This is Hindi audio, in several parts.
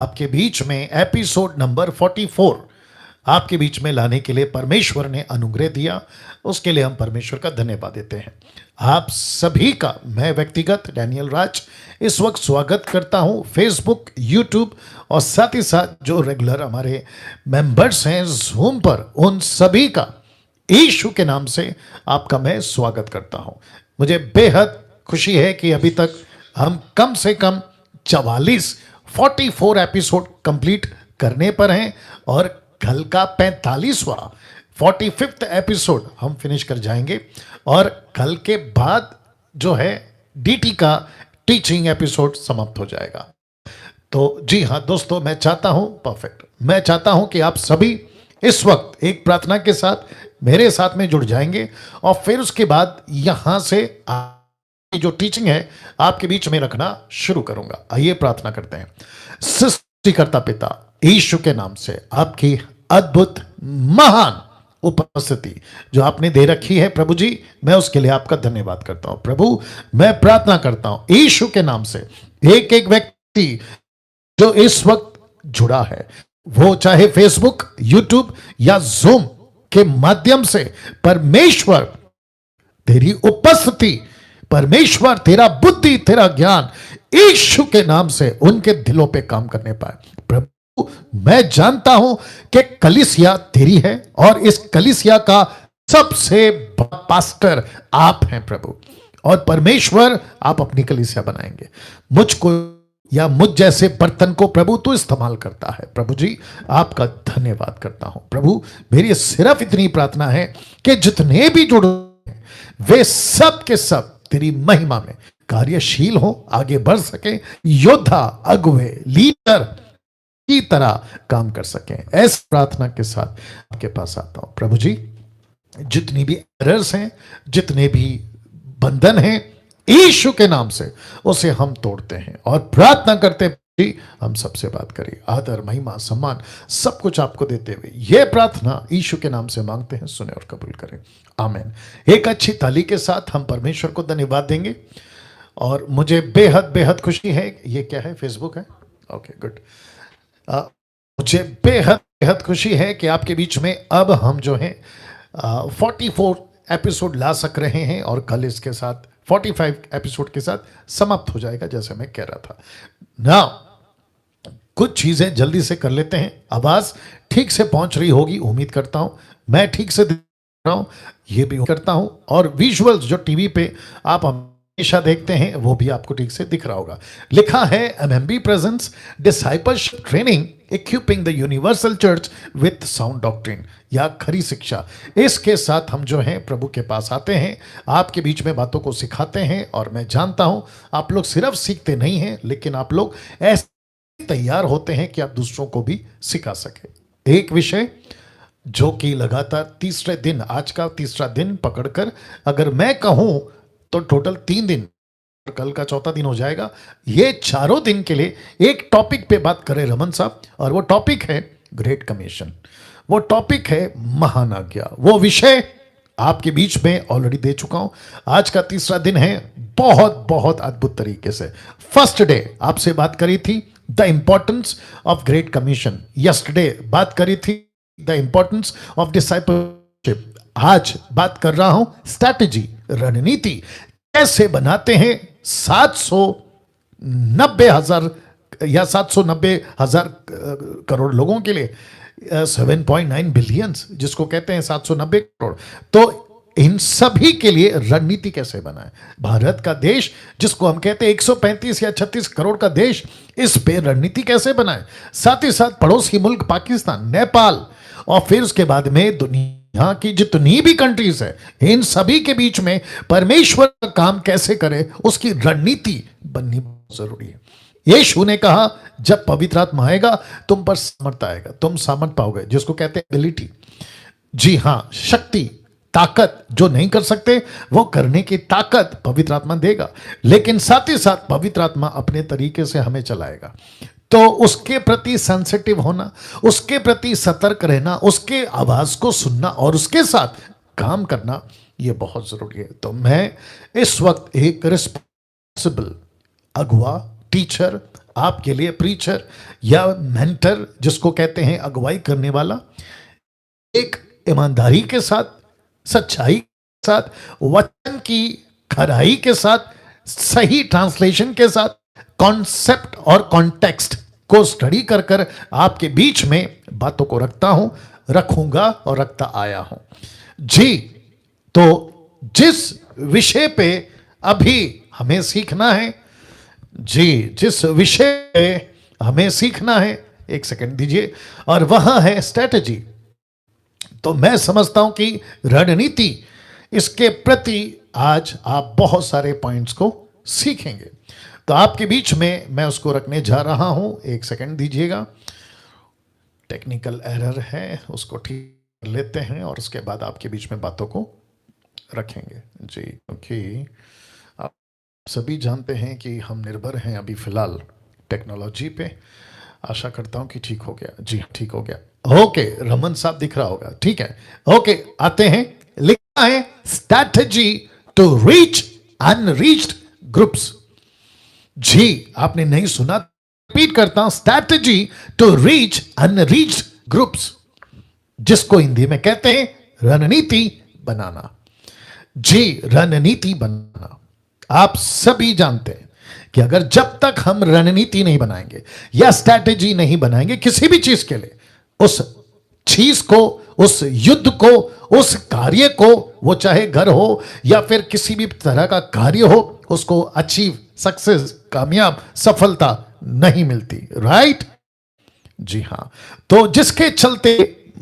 आपके बीच में एपिसोड नंबर 44 आपके बीच में लाने के लिए परमेश्वर ने अनुग्रह दिया, उसके लिए हम परमेश्वर का धन्यवाद देते हैं। आप सभी का मैं व्यक्तिगत डैनियल राज इस वक्त स्वागत करता हूं फेसबुक, यूट्यूब और साथ ही साथ जो रेगुलर हमारे मेंबर्स हैं जूम पर, उन सभी का यीशु के नाम से आपका मैं स्वागत करता हूं। मुझे बेहद खुशी है कि अभी तक हम कम से कम 44 एपिसोड कंप्लीट करने पर हैं और कल का 45वां 45th एपिसोड हम फिनिश कर जाएंगे और कल के बाद जो है डीटी का टीचिंग एपिसोड समाप्त हो जाएगा। तो जी हाँ दोस्तों, मैं चाहता हूं कि आप सभी इस वक्त एक प्रार्थना के साथ मेरे साथ में जुड़ जाएंगे और फिर उसके बाद यहां से जो टीचिंग है आपके बीच में रखना शुरू करूंगा। आइए प्रार्थना करते हैं। सृष्टिकर्ता पिता यीशु के नाम से आपकी अद्भुत महान उपस्थिति जो आपने दे रखी है प्रभु जी, मैं उसके लिए आपका धन्यवाद करता हूं। प्रभु, मैं प्रार्थना करता हूं यीशु के नाम से एक एक व्यक्ति जो इस वक्त जुड़ा है, वो चाहे फेसबुक, यूट्यूब या जूम के माध्यम से, परमेश्वर तेरी उपस्थिति, परमेश्वर तेरा बुद्धि, तेरा ज्ञान यीशु के नाम से उनके दिलों पे काम करने पाए। प्रभु, मैं जानता हूं कि कलीसिया तेरी है और इस कलीसिया का सबसे बड़ा पास्टर आप हैं प्रभु, और परमेश्वर आप अपनी कलीसिया बनाएंगे। मुझको या मुझ जैसे बर्तन को प्रभु तू इस्तेमाल करता है। प्रभु जी, आपका धन्यवाद करता हूं। प्रभु, मेरी सिर्फ इतनी प्रार्थना है कि जितने भी जुड़े वे सब के सब तेरी महिमा में कार्यशील हो, आगे बढ़ सके, योद्धा, अगुवे, लीडर की तरह काम कर सके। ऐसी प्रार्थना के साथ आपके पास आता हूं प्रभु जी। जितनी भी एरर्स हैं, जितने भी बंधन हैं, यीशु के नाम से उसे हम तोड़ते हैं और प्रार्थना करते हैं हम सबसे बात करें। आदर, महिमा, सम्मान सब कुछ आपको देते हुए यह प्रार्थना यीशु के नाम से मांगते हैं, सुने और कबूल करें, आमीन। एक अच्छी ताली के साथ हम परमेश्वर को धन्यवाद देंगे और मुझे बेहद बेहद खुशी है। ये क्या है, फेसबुक है? Okay, good. मुझे बेहद बेहद खुशी है कि आपके बीच में अब हम जो है 44 एपिसोड ला सक रहे हैं और कल इसके साथ 45 एपिसोड के साथ समाप्त हो जाएगा, जैसे मैं कह रहा था ना। कुछ चीजें जल्दी से कर लेते हैं। आवाज ठीक से पहुंच रही होगी उम्मीद करता हूं, मैं ठीक से दिख रहा हूं ये भी करता हूं, और विजुअल्स जो टीवी पे आप हमेशा देखते हैं वो भी आपको ठीक से दिख रहा होगा। लिखा है MMB presence discipleship training equipping the universal church with sound doctrine, या खरी शिक्षा। इसके साथ हम जो हैं प्रभु के पास आते हैं, आपके बीच में बातों को सिखाते हैं, और मैं जानता हूं आप लोग सिर्फ सीखते नहीं हैं, लेकिन आप लोग ऐसे तैयार होते हैं कि आप दूसरों को भी सिखा सके। एक विषय जो कि लगातार तीसरे दिन, आज का तीसरा दिन पकड़कर अगर मैं कहूं तो टोटल 3 दिन, कल का चौथा दिन हो जाएगा। ये चारों दिन के लिए एक टॉपिक पे बात करें रमन साहब, और वो टॉपिक है ग्रेट कमीशन, वो टॉपिक है महान आज्ञा। वो विषय आपके बीच में ऑलरेडी दे चुका हूं। आज का तीसरा दिन है, बहुत बहुत अद्भुत तरीके से। फर्स्ट डे आपसे बात करी थी the importance of great commission, yesterday बात करी थी द इंपॉर्टेंस ऑफ डिसाइपलशिप, आज बात कर रहा हूं स्ट्रैटेजी, रणनीति कैसे बनाते हैं 790,000 या 790,000 करोड़ लोगों के लिए, 7.9 बिलियन जिसको कहते हैं 790 करोड़। तो इन सभी के लिए रणनीति कैसे बनाए। भारत का देश जिसको हम कहते हैं 135 या 36 करोड़ का देश, इस पे रणनीति कैसे बनाए। साथ ही साथ पड़ोसी मुल्क पाकिस्तान, नेपाल, और फिर उसके बाद में दुनिया की जितनी भी कंट्रीज है, इन सभी के बीच में परमेश्वर का काम कैसे करे, उसकी रणनीति बननी बहुत जरूरी है। यीशु ने कहा जब पवित्र आत्मा आएगा तुम पर सामर्थ आएगा, तुम सामर्थ पाओगे, जिसको कहते हैं एबिलिटी। जी हां, शक्ति, ताकत, जो नहीं कर सकते वो करने की ताकत पवित्र आत्मा देगा, लेकिन साथ ही साथ पवित्र आत्मा अपने तरीके से हमें चलाएगा। तो उसके प्रति सेंसिटिव होना, उसके प्रति सतर्क रहना, उसके आवाज को सुनना और उसके साथ काम करना, यह बहुत जरूरी है। तो मैं इस वक्त एक रिस्पॉन्सिबल अगुआ, टीचर, आपके लिए प्रीचर या मेंटर, जिसको कहते हैं अगुवाई करने वाला, एक ईमानदारी के साथ, सच्चाई के साथ, वचन की खराई के साथ, सही ट्रांसलेशन के साथ, कॉन्सेप्ट और कॉन्टेक्स्ट को स्टडी कर कर आपके बीच में बातों को रखता हूं, रखूंगा और रखता आया हूं जी। तो जिस विषय पे अभी हमें सीखना है जी, जिस विषय पे हमें सीखना है, एक सेकंड दीजिए, और वह है स्ट्रेटजी। तो मैं समझता हूं कि रणनीति, इसके प्रति आज आप बहुत सारे पॉइंट्स को सीखेंगे। तो आपके बीच में मैं उसको रखने जा रहा हूं, एक सेकंड दीजिएगा, टेक्निकल एरर है, उसको ठीक कर लेते हैं और उसके बाद आपके बीच में बातों को रखेंगे जी। क्योंकि आप सभी जानते हैं कि हम निर्भर हैं अभी फिलहाल टेक्नोलॉजी पे। आशा करता हूं कि ठीक हो गया जी, ठीक हो गया। ओके, रमन साहब दिख रहा होगा, ठीक है। ओके, आते हैं। लिखा है strategy to reach unreached groups. जी, आपने नहीं सुना, रिपीट करता हूं, strategy to reach unreached groups, जिसको हिंदी में कहते हैं रणनीति बनाना जी, रणनीति बनाना। आप सभी जानते हैं कि अगर जब तक हम रणनीति नहीं बनाएंगे या स्ट्रैटेजी नहीं बनाएंगे किसी भी चीज के लिए, उस चीज को, उस युद्ध को, उस कार्य को, वो चाहे घर हो या फिर किसी भी तरह का कार्य हो, उसको अचीव, सक्सेस, कामयाब, सफलता नहीं मिलती। राइट जी हाँ। तो जिसके चलते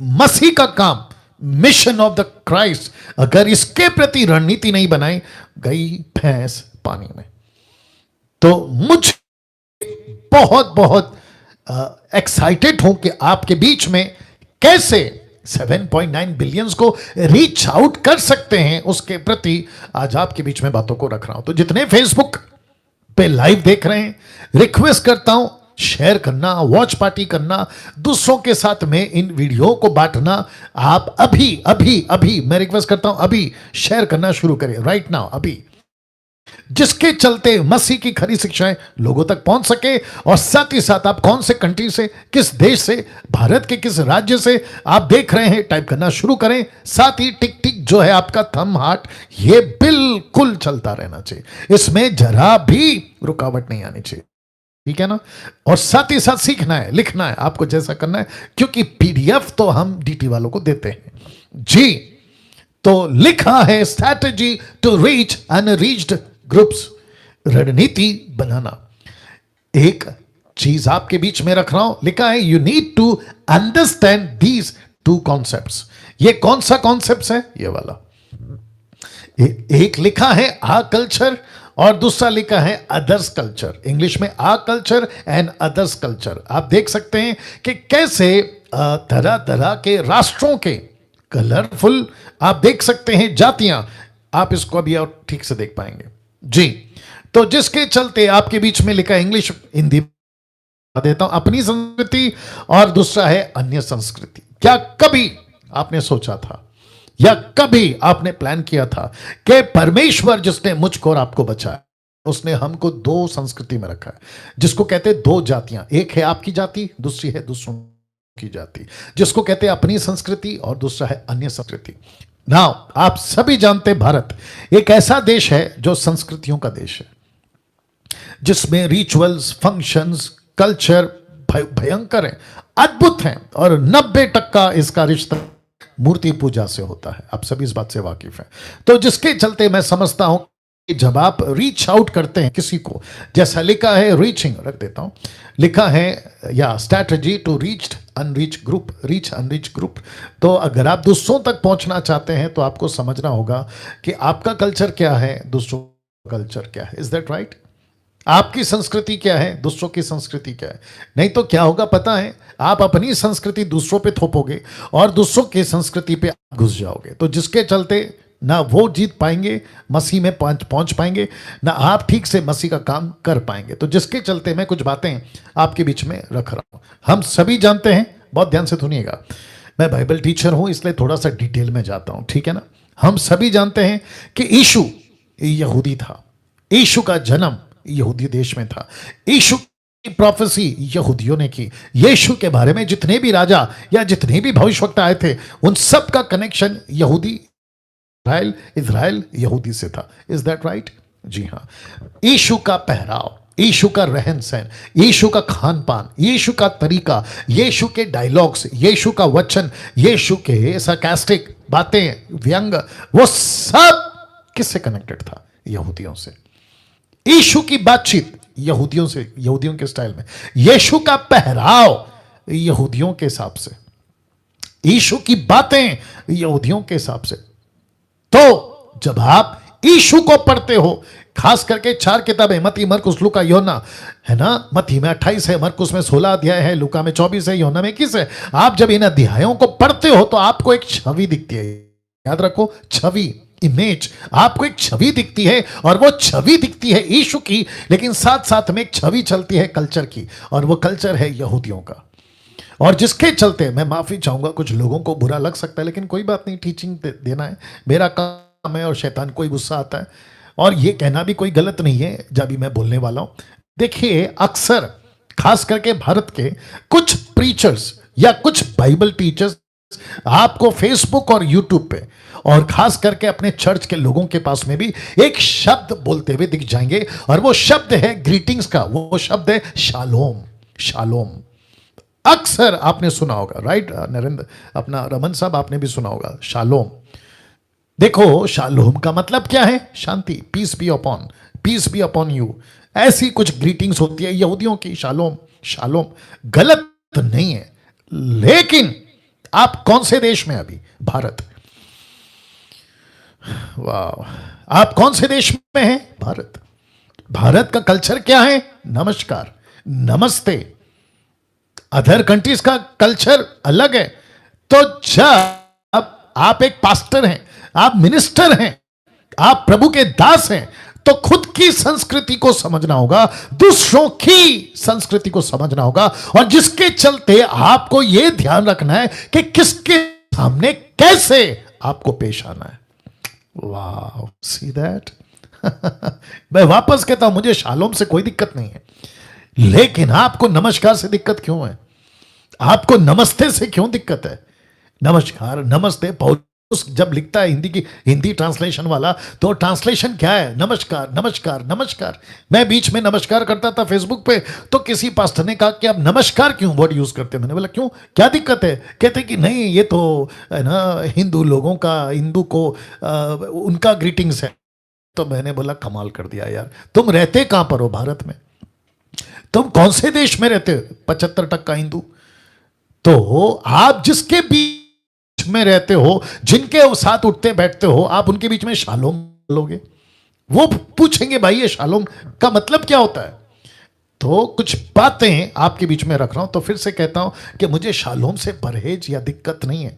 मसीह का काम, मिशन ऑफ द क्राइस्ट, अगर इसके प्रति रणनीति नहीं बनाई, गई भैंस पानी में। तो मुझे बहुत बहुत एक्साइटेड हूं कि आपके बीच में कैसे 7.9 बिलियंस को रीच आउट कर सकते हैं, उसके प्रति आज आपके बीच में बातों को रख रहा हूं। तो जितने फेसबुक पे लाइव देख रहे हैं, रिक्वेस्ट करता हूं शेयर करना, वॉच पार्टी करना, दूसरों के साथ में इन वीडियो को बांटना। आप अभी अभी अभी मैं रिक्वेस्ट करता हूं, अभी शेयर करना शुरू करें, राइट नाउ, अभी, जिसके चलते मसीह की खरी शिक्षाएं लोगों तक पहुंच सके। और साथ ही साथ आप कौन से कंट्री से, किस देश से, भारत के किस राज्य से आप देख रहे हैं, टाइप करना शुरू करें। साथ ही टिक टिक जो है आपका थंब हार्ट, ये बिल्कुल चलता रहना चाहिए, इसमें जरा भी रुकावट नहीं आनी चाहिए, ठीक है ना। और साथ ही साथ सीखना है, लिखना है, आपको जैसा करना है, क्योंकि पीडीएफ तो हम डीटी वालों को देते हैं जी। तो लिखा है strategy to reach unreached groups, रणनीति बनाना। एक चीज आपके बीच में रख रहा हूं, लिखा है you need to understand these two concepts. ये कौन सा कॉन्सेप्ट है? ये वाला। एक लिखा है आ कल्चर और दूसरा लिखा है अदर्स कल्चर। इंग्लिश में आ कल्चर एंड अदर्स कल्चर। आप देख सकते हैं कि कैसे तरह तरह के राष्ट्रों के कलरफुल आप देख सकते हैं जातियां। आप इसको अभी और ठीक से देख पाएंगे जी। तो जिसके चलते आपके बीच में लिखा इंग्लिश, हिंदी देता हूं, अपनी संस्कृति और दूसरा है अन्य संस्कृति। क्या कभी आपने सोचा था या कभी आपने प्लान किया था कि परमेश्वर जिसने मुझको और आपको बचाया, उसने हमको दो संस्कृति में रखा है, जिसको कहते हैं दो जातियां। एक है आपकी जाति, दूसरी है दूसरों की जाति, जिसको कहते हैं अपनी संस्कृति और दूसरा है अन्य संस्कृति। नाउ आप सभी जानते हैं भारत एक ऐसा देश है जो संस्कृतियों का देश है, जिसमें रिचुअल्स, फंक्शंस, कल्चर भयंकर है, अद्भुत है, और 90% इसका रिश्ता मूर्ति पूजा से होता है। आप सभी इस बात से वाकिफ हैं। तो जिसके चलते मैं समझता हूं कि जब आप रीच आउट करते हैं किसी को, जैसा लिखा है रीचिंग, रख देता हूं, लिखा है या strategy to reach unreach group, reach unreach group. तो अगर आप दूसरों तक पहुंचना चाहते हैं तो आपको समझना होगा कि आपका कल्चर क्या है, दूसरों का कल्चर क्या है। Is that right? आपकी संस्कृति क्या है, दूसरों की संस्कृति क्या है। नहीं तो क्या होगा पता है, आप अपनी संस्कृति दूसरों पे थोपोगे और दूसरों की संस्कृति पे घुस जाओगे। तो जिसके चलते ना वो जीत पाएंगे, मसीह में पहुंच पाएंगे, ना आप ठीक से मसीह का काम कर पाएंगे। तो जिसके चलते मैं कुछ बातें आपके बीच में रख रहा हूं। हम सभी जानते हैं, बहुत ध्यान से सुनिएगा, मैं बाइबल टीचर हूं इसलिए थोड़ा सा डिटेल में जाता हूं, ठीक है ना। हम सभी जानते हैं कि यीशु यहूदी था, यीशु का जन्म यहूदी देश में था, यीशु प्रोफेसी यहूदियों ने की। यीशु के बारे में जितने भी राजा या जितने भी भविष्यवक्ता आए थे, उन सब का कनेक्शन यहूदी, इज़राइल, इज़राइल यहूदी से था। Is that right? जी हाँ। यीशु का पहराव, यीशु का रहन सहन, यीशु का खान पान, यीशु का तरीका, यीशु के डायलॉग्स, यीशु का वचन, यीशु के sarcastic बातें, व्यंग, वो सब किससे कनेक्टेड था? यहूदियों से। यीशु की बातचीत यहूदियों से, यहूदियों के स्टाइल में। यीशु का पहराव यहूदियों के हिसाब से। यीशु की बातें यहूदियों के हिसाब से। तो जब आप यीशु को पढ़ते हो, खास करके 4 किताबें, मत्ती, मरकुस, लूका, योना, है ना? मत्ती में 28 है, मरकुस में 16 अध्याय है, लूका में 24 है, योना में 21 है। आप जब इन अध्यायों को पढ़ते हो तो आपको एक छवि दिखती है। याद रखो, छवि, इमेज। आपको एक छवि दिखती है, और वो छवि दिखती है यीशु की, लेकिन साथ साथ में एक छवि चलती है कल्चर की, और वो कल्चर है यहूदियों का। और जिसके चलते, मैं माफी चाहूंगा, कुछ लोगों को बुरा लग सकता है, लेकिन कोई बात नहीं, टीचिंग देना है, मेरा काम है, और शैतान को ही गुस्सा आता है, और ये कहना भी कोई गलत नहीं है जब भी मैं बोलने वाला हूं। देखिए, अक्सर खास करके भारत के कुछ प्रीचर्स या कुछ बाइबल टीचर्स आपको फेसबुक और यूट्यूब पे, और खास करके अपने चर्च के लोगों के पास में भी एक शब्द बोलते हुए दिख जाएंगे, और वो शब्द है ग्रीटिंग्स का, वो शब्द है शालोम। शालोम अक्सर आपने सुना होगा, राइट नरेंद्र? अपना रमन साहब, आपने भी सुना होगा शालोम। देखो, शालोम का मतलब क्या है? शांति, पीस बी अपॉन यू। ऐसी कुछ ग्रीटिंग्स होती है यहूदियों की, शालोम। शालोम गलत नहीं है, लेकिन आप कौन से देश में? अभी भारत। वाह, आप कौन से देश में हैं? भारत। भारत का कल्चर क्या है? नमस्कार, नमस्ते। अदर कंट्रीज का कल्चर अलग है। तो जब आप एक पास्टर हैं, आप मिनिस्टर हैं, आप प्रभु के दास हैं, तो खुद की संस्कृति को समझना होगा, दूसरों की संस्कृति को समझना होगा, और जिसके चलते आपको यह ध्यान रखना है कि किसके सामने कैसे आपको पेश आना है। वाह, सी दैट। मैं वापस कहता हूं, मुझे शालोम से कोई दिक्कत नहीं है, लेकिन आपको नमस्कार से दिक्कत क्यों है? आपको नमस्ते से क्यों दिक्कत है? नमस्कार, नमस्ते, पौलुस जब लिखता है हिंदी ट्रांसलेशन वाला, तो ट्रांसलेशन क्या है? नमस्कार, नमस्कार, नमस्कार। मैं बीच में नमस्कार करता था फेसबुक पे, तो किसी पास्टर ने कहा कि आप नमस्कार क्यों वर्ड यूज करते हैं? मैंने बोला क्यों, क्या दिक्कत है? कहते कि नहीं, ये तो है ना हिंदू लोगों का, हिंदू को उनका ग्रीटिंग्स है। तो मैंने बोला कमाल कर दिया यार, तुम रहते कहां पर हो? भारत में। तुम कौन से देश में रहते हो? 75% हिंदू। तो आप जिसके बीच में रहते हो, जिनके साथ उठते बैठते हो, आप उनके बीच में शालोम लोगे, वो पूछेंगे भाई ये शालोम का मतलब क्या होता है? तो कुछ बातें आपके बीच में रख रहा हूं। तो फिर से कहता हूं कि मुझे शालोम से परहेज या दिक्कत नहीं है,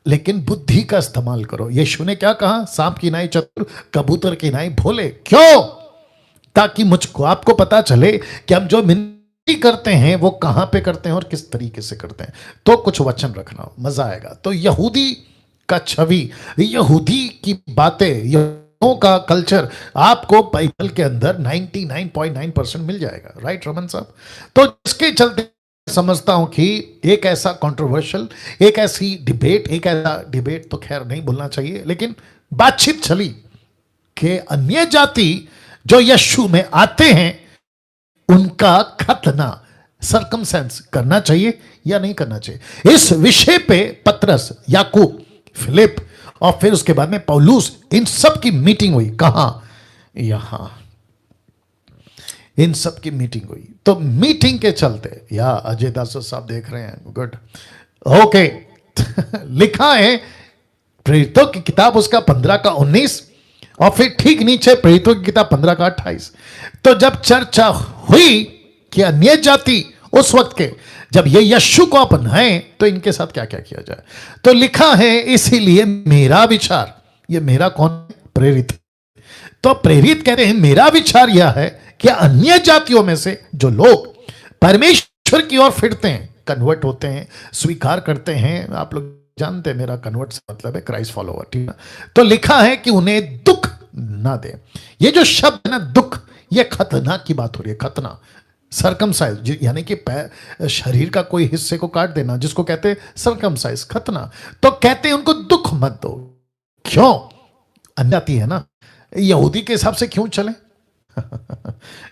लेकिन बुद्धि का इस्तेमाल करो। यीशु ने क्या कहा? सांप की नाई चतुर, कबूतर की नाई भोले। क्यों? ताकि मुझको, आपको पता चले कि हम जो करते हैं वो कहां पे करते हैं और किस तरीके से करते हैं। तो कुछ वचन रखना, मजा आएगा। तो यहूदी का छवि, यहूदी की बातें, यहूदियों का कल्चर आपको बाइबल के अंदर 99.9% मिल जाएगा, राइट रमन साहब? तो इसके चलते समझता हूं कि एक ऐसा कंट्रोवर्शियल, एक ऐसी डिबेट, एक ऐसा डिबेट तो खैर नहीं बोलना चाहिए, लेकिन बातचीत चली कि अन्य जाति जो यीशु में आते हैं, उनका खतना, सरकमसेंस करना चाहिए या नहीं करना चाहिए। इस विषय पे पतरस, याकूब, फिलिप और फिर उसके बाद में पौलुस, इन सब की मीटिंग हुई। कहां? यहां। इन सब की मीटिंग हुई। तो मीटिंग के चलते, या अजय दास साहब देख रहे हैं, गुड, ओके। लिखा है प्रेरितों की किताब उसका 15 का 19, और फिर ठीक नीचे प्रेरितों की किताब 15 का 28। तो जब चर्चा हुई कि अन्य जाति उस वक्त के जब ये यीशु को अपनाएं तो इनके साथ क्या क्या किया जाए, तो लिखा है इसीलिए मेरा विचार, ये मेरा कौन? प्रेरित। तो प्रेरित कहते हैं मेरा विचार यह है कि अन्य जातियों में से जो लोग परमेश्वर की ओर फिरते हैं, कन्वर्ट होते हैं, स्वीकार करते हैं, आप लोग जानते हैं मेरा कन्वर्ट से मतलब है क्राइस्ट फॉलोवर, ठीक है? तो लिखा है कि उन्हें दुख ना दे। ये जो शब्द है ना दुख, ये खतना की बात हो रही है, खतना। सरकमसाइज यानी कि शरीर का कोई हिस्से को काट देना, जिसको कहते हैं सरकमसाइज, खतना। तो कहते हैं उनको दुख मत दो। क्यों? अन्यजाति है ना, यहूदी के हिसाब से क्यों चले?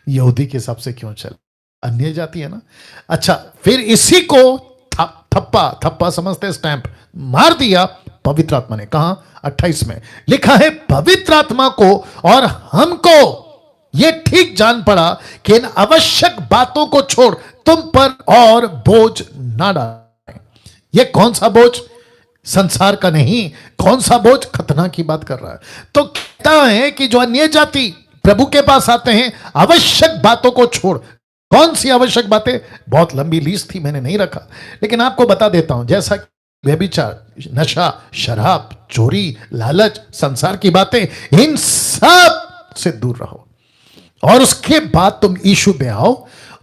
यहूदी के हिसाब से क्यों चले? अन्य जाति है ना। अच्छा, फिर इसी को थप्पा, थप्पा समझते, स्टैंप मार दिया पवित्र आत्मा ने। कहां? 28 में लिखा है, पवित्र आत्मा को और हमको यह ठीक जान पड़ा कि इन आवश्यक बातों को छोड़ तुम पर और बोझ ना डालें। यह कौन सा बोझ? संसार का नहीं। कौन सा बोझ? खतना की बात कर रहा है। तो कहता है कि जो अन्य जाति प्रभु के पास आते हैं, आवश्यक बातों को छोड़। कौन सी आवश्यक बातें? बहुत लंबी लिस्ट थी, मैंने नहीं रखा, लेकिन आपको बता देता हूं। जैसा व्यभिचार, नशा, शराब, चोरी, लालच, संसार की बातें, इन सब से दूर रहो। और उसके बाद तुम यीशु पे आओ,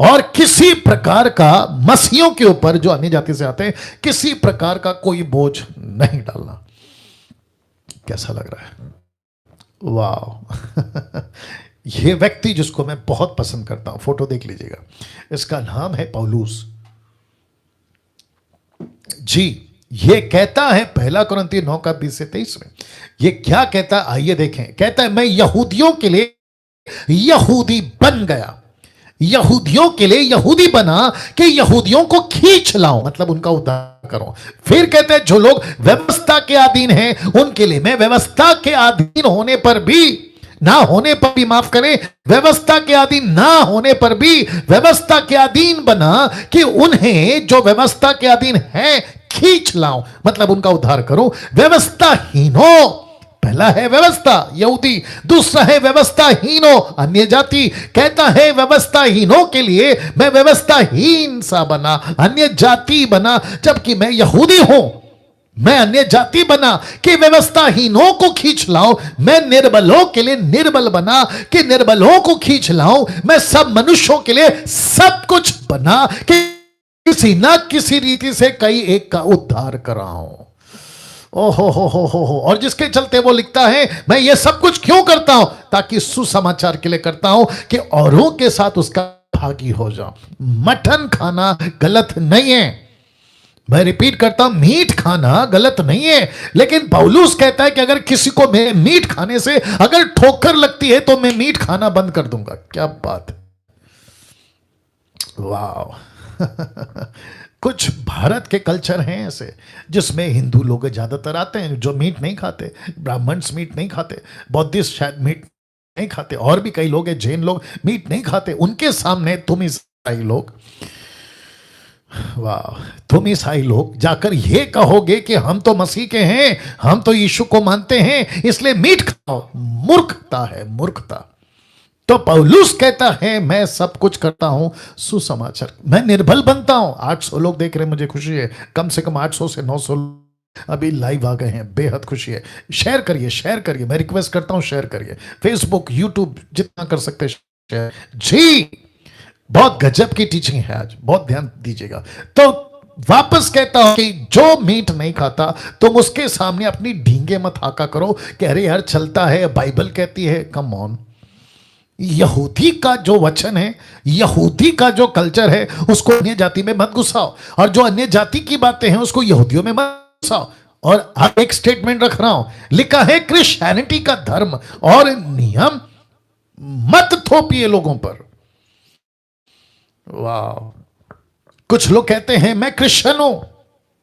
और किसी प्रकार का मसीहों के ऊपर, जो अन्य जाति से आते हैं, किसी प्रकार का कोई बोझ नहीं डालना। कैसा लग रहा है? वाह! यह व्यक्ति जिसको मैं बहुत पसंद करता हूं, फोटो देख लीजिएगा, इसका नाम है पौलुस जी। ये कहता है 1 कुरिन्थी 9 का 20 से 23 में, ये क्या कहता है आइए देखें। कहता है, मैं यहूदियों के लिए यहूदी बन गया, यहूदियों के लिए यहूदी बना कि यहूदियों को खींच लाऊं, मतलब उनका उद्धार करूं। फिर कहते हैं, जो लोग व्यवस्था के अधीन हैं उनके लिए मैं व्यवस्था के अधीन होने पर भी, ना होने पर भी, माफ करें, व्यवस्था के अधीन ना होने पर भी व्यवस्था के अधीन बना कि उन्हें जो व्यवस्था के अधीन है खींच लाऊं, मतलब उनका उद्धार करूं। व्यवस्थाहीनों, पहला है व्यवस्था यहूदी, दूसरा है व्यवस्थाहीनों अन्य जाति। कहता है व्यवस्थाहीनों के लिए मैं व्यवस्थाहीन सा बना, अन्य जाति बना, जबकि मैं यहूदी हूं। मैं अन्य जाति बना कि व्यवस्थाहीनों को खींच लाऊं। मैं निर्बलों के लिए निर्बल बना कि निर्बलों को खींच लाऊं। मैं सब मनुष्यों के लिए सब कुछ बना कि किसी ना किसी रीति से कई एक का उद्धार कराऊं। ओहो हो। और जिसके चलते वो लिखता है, मैं ये सब कुछ क्यों करता हूं? ताकि सुसमाचार के लिए करता हूं कि औरों के साथ उसका भागी हो जाऊं। मटन खाना गलत नहीं है, मैं रिपीट करता हूं, मीट खाना गलत नहीं है, लेकिन पौलुस कहता है कि अगर किसी को मेरे मीट खाने से अगर ठोकर लगती है तो मैं मीट खाना बंद कर दूंगा। क्या बात है! वाह! कुछ भारत के कल्चर हैं ऐसे, जिसमें हिंदू लोग ज्यादातर आते हैं जो मीट नहीं खाते, ब्राह्मण्स मीट नहीं खाते, बौद्धिस्ट शायद मीट नहीं खाते, और भी कई लोग हैं, जैन लोग मीट नहीं खाते। उनके सामने तुम ईसाई लोग, वाह, तुम ईसाई लोग जाकर ये कहोगे कि हम तो मसीह के हैं, हम तो यीशु को मानते हैं, इसलिए मीट खाओ। मूर्खता है, मूर्खता। तो पौलुस कहता है, मैं सब कुछ करता हूं सुसमाचार, मैं निर्बल बनता हूं। 800 लोग देख रहे हैं, मुझे खुशी है। कम से कम 800 से 900 अभी लाइव आ गए हैं, बेहद खुशी है। शेयर करिए, शेयर करिए, मैं रिक्वेस्ट करता हूं, शेयर करिए। फेसबुक, यूट्यूब, जितना कर सकते हैं शेयर जी। बहुत गजब की टीचिंग है आज, बहुत ध्यान दीजिएगा। तो वापस कहता हूं कि जो मीट नहीं खाता तुम उसके सामने अपनी ढींगे मत हाका करो कि अरे यार चलता है, बाइबल कहती है। कम ऑन, यहूदी का जो वचन है, यहूदी का जो कल्चर है, उसको अन्य जाति में मत घुसाओ, और जो अन्य जाति की बातें हैं उसको यहूदियों में मत घुसाओ। और अब एक स्टेटमेंट रख रहा हूं, लिखा है क्रिश्चियनिटी का धर्म और नियम मत थोपिए लोगों पर। वाह! कुछ लोग कहते हैं मैं क्रिश्चियन हूं।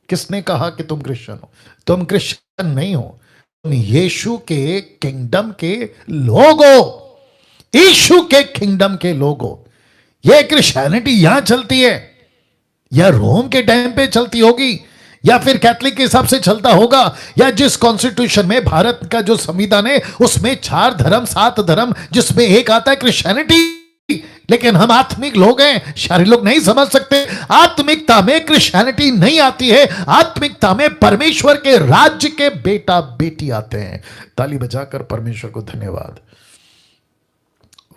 किसने कहा कि तुम क्रिश्चियन हो? तुम क्रिश्चियन नहीं हो, तुम यीशु के किंगडम के लोग हो, यीशु के किंगडम के लोग हो। यह क्रिश्चियनिटी यहां चलती है, या रोम के टाइम पे चलती होगी, या फिर कैथलिक के हिसाब से चलता होगा, या जिस कॉन्स्टिट्यूशन में भारत का जो संविधान है उसमें 4 धर्म 7 धर्म, जिसमें एक आता है क्रिश्चियनिटी। लेकिन हम आत्मिक लोग हैं, शारीरिक लोग नहीं समझ सकते। आत्मिकता में क्रिश्चियनिटी नहीं आती है, आत्मिकता में परमेश्वर के राज्य के बेटा बेटी आते हैं। ताली बजाकर परमेश्वर को धन्यवाद।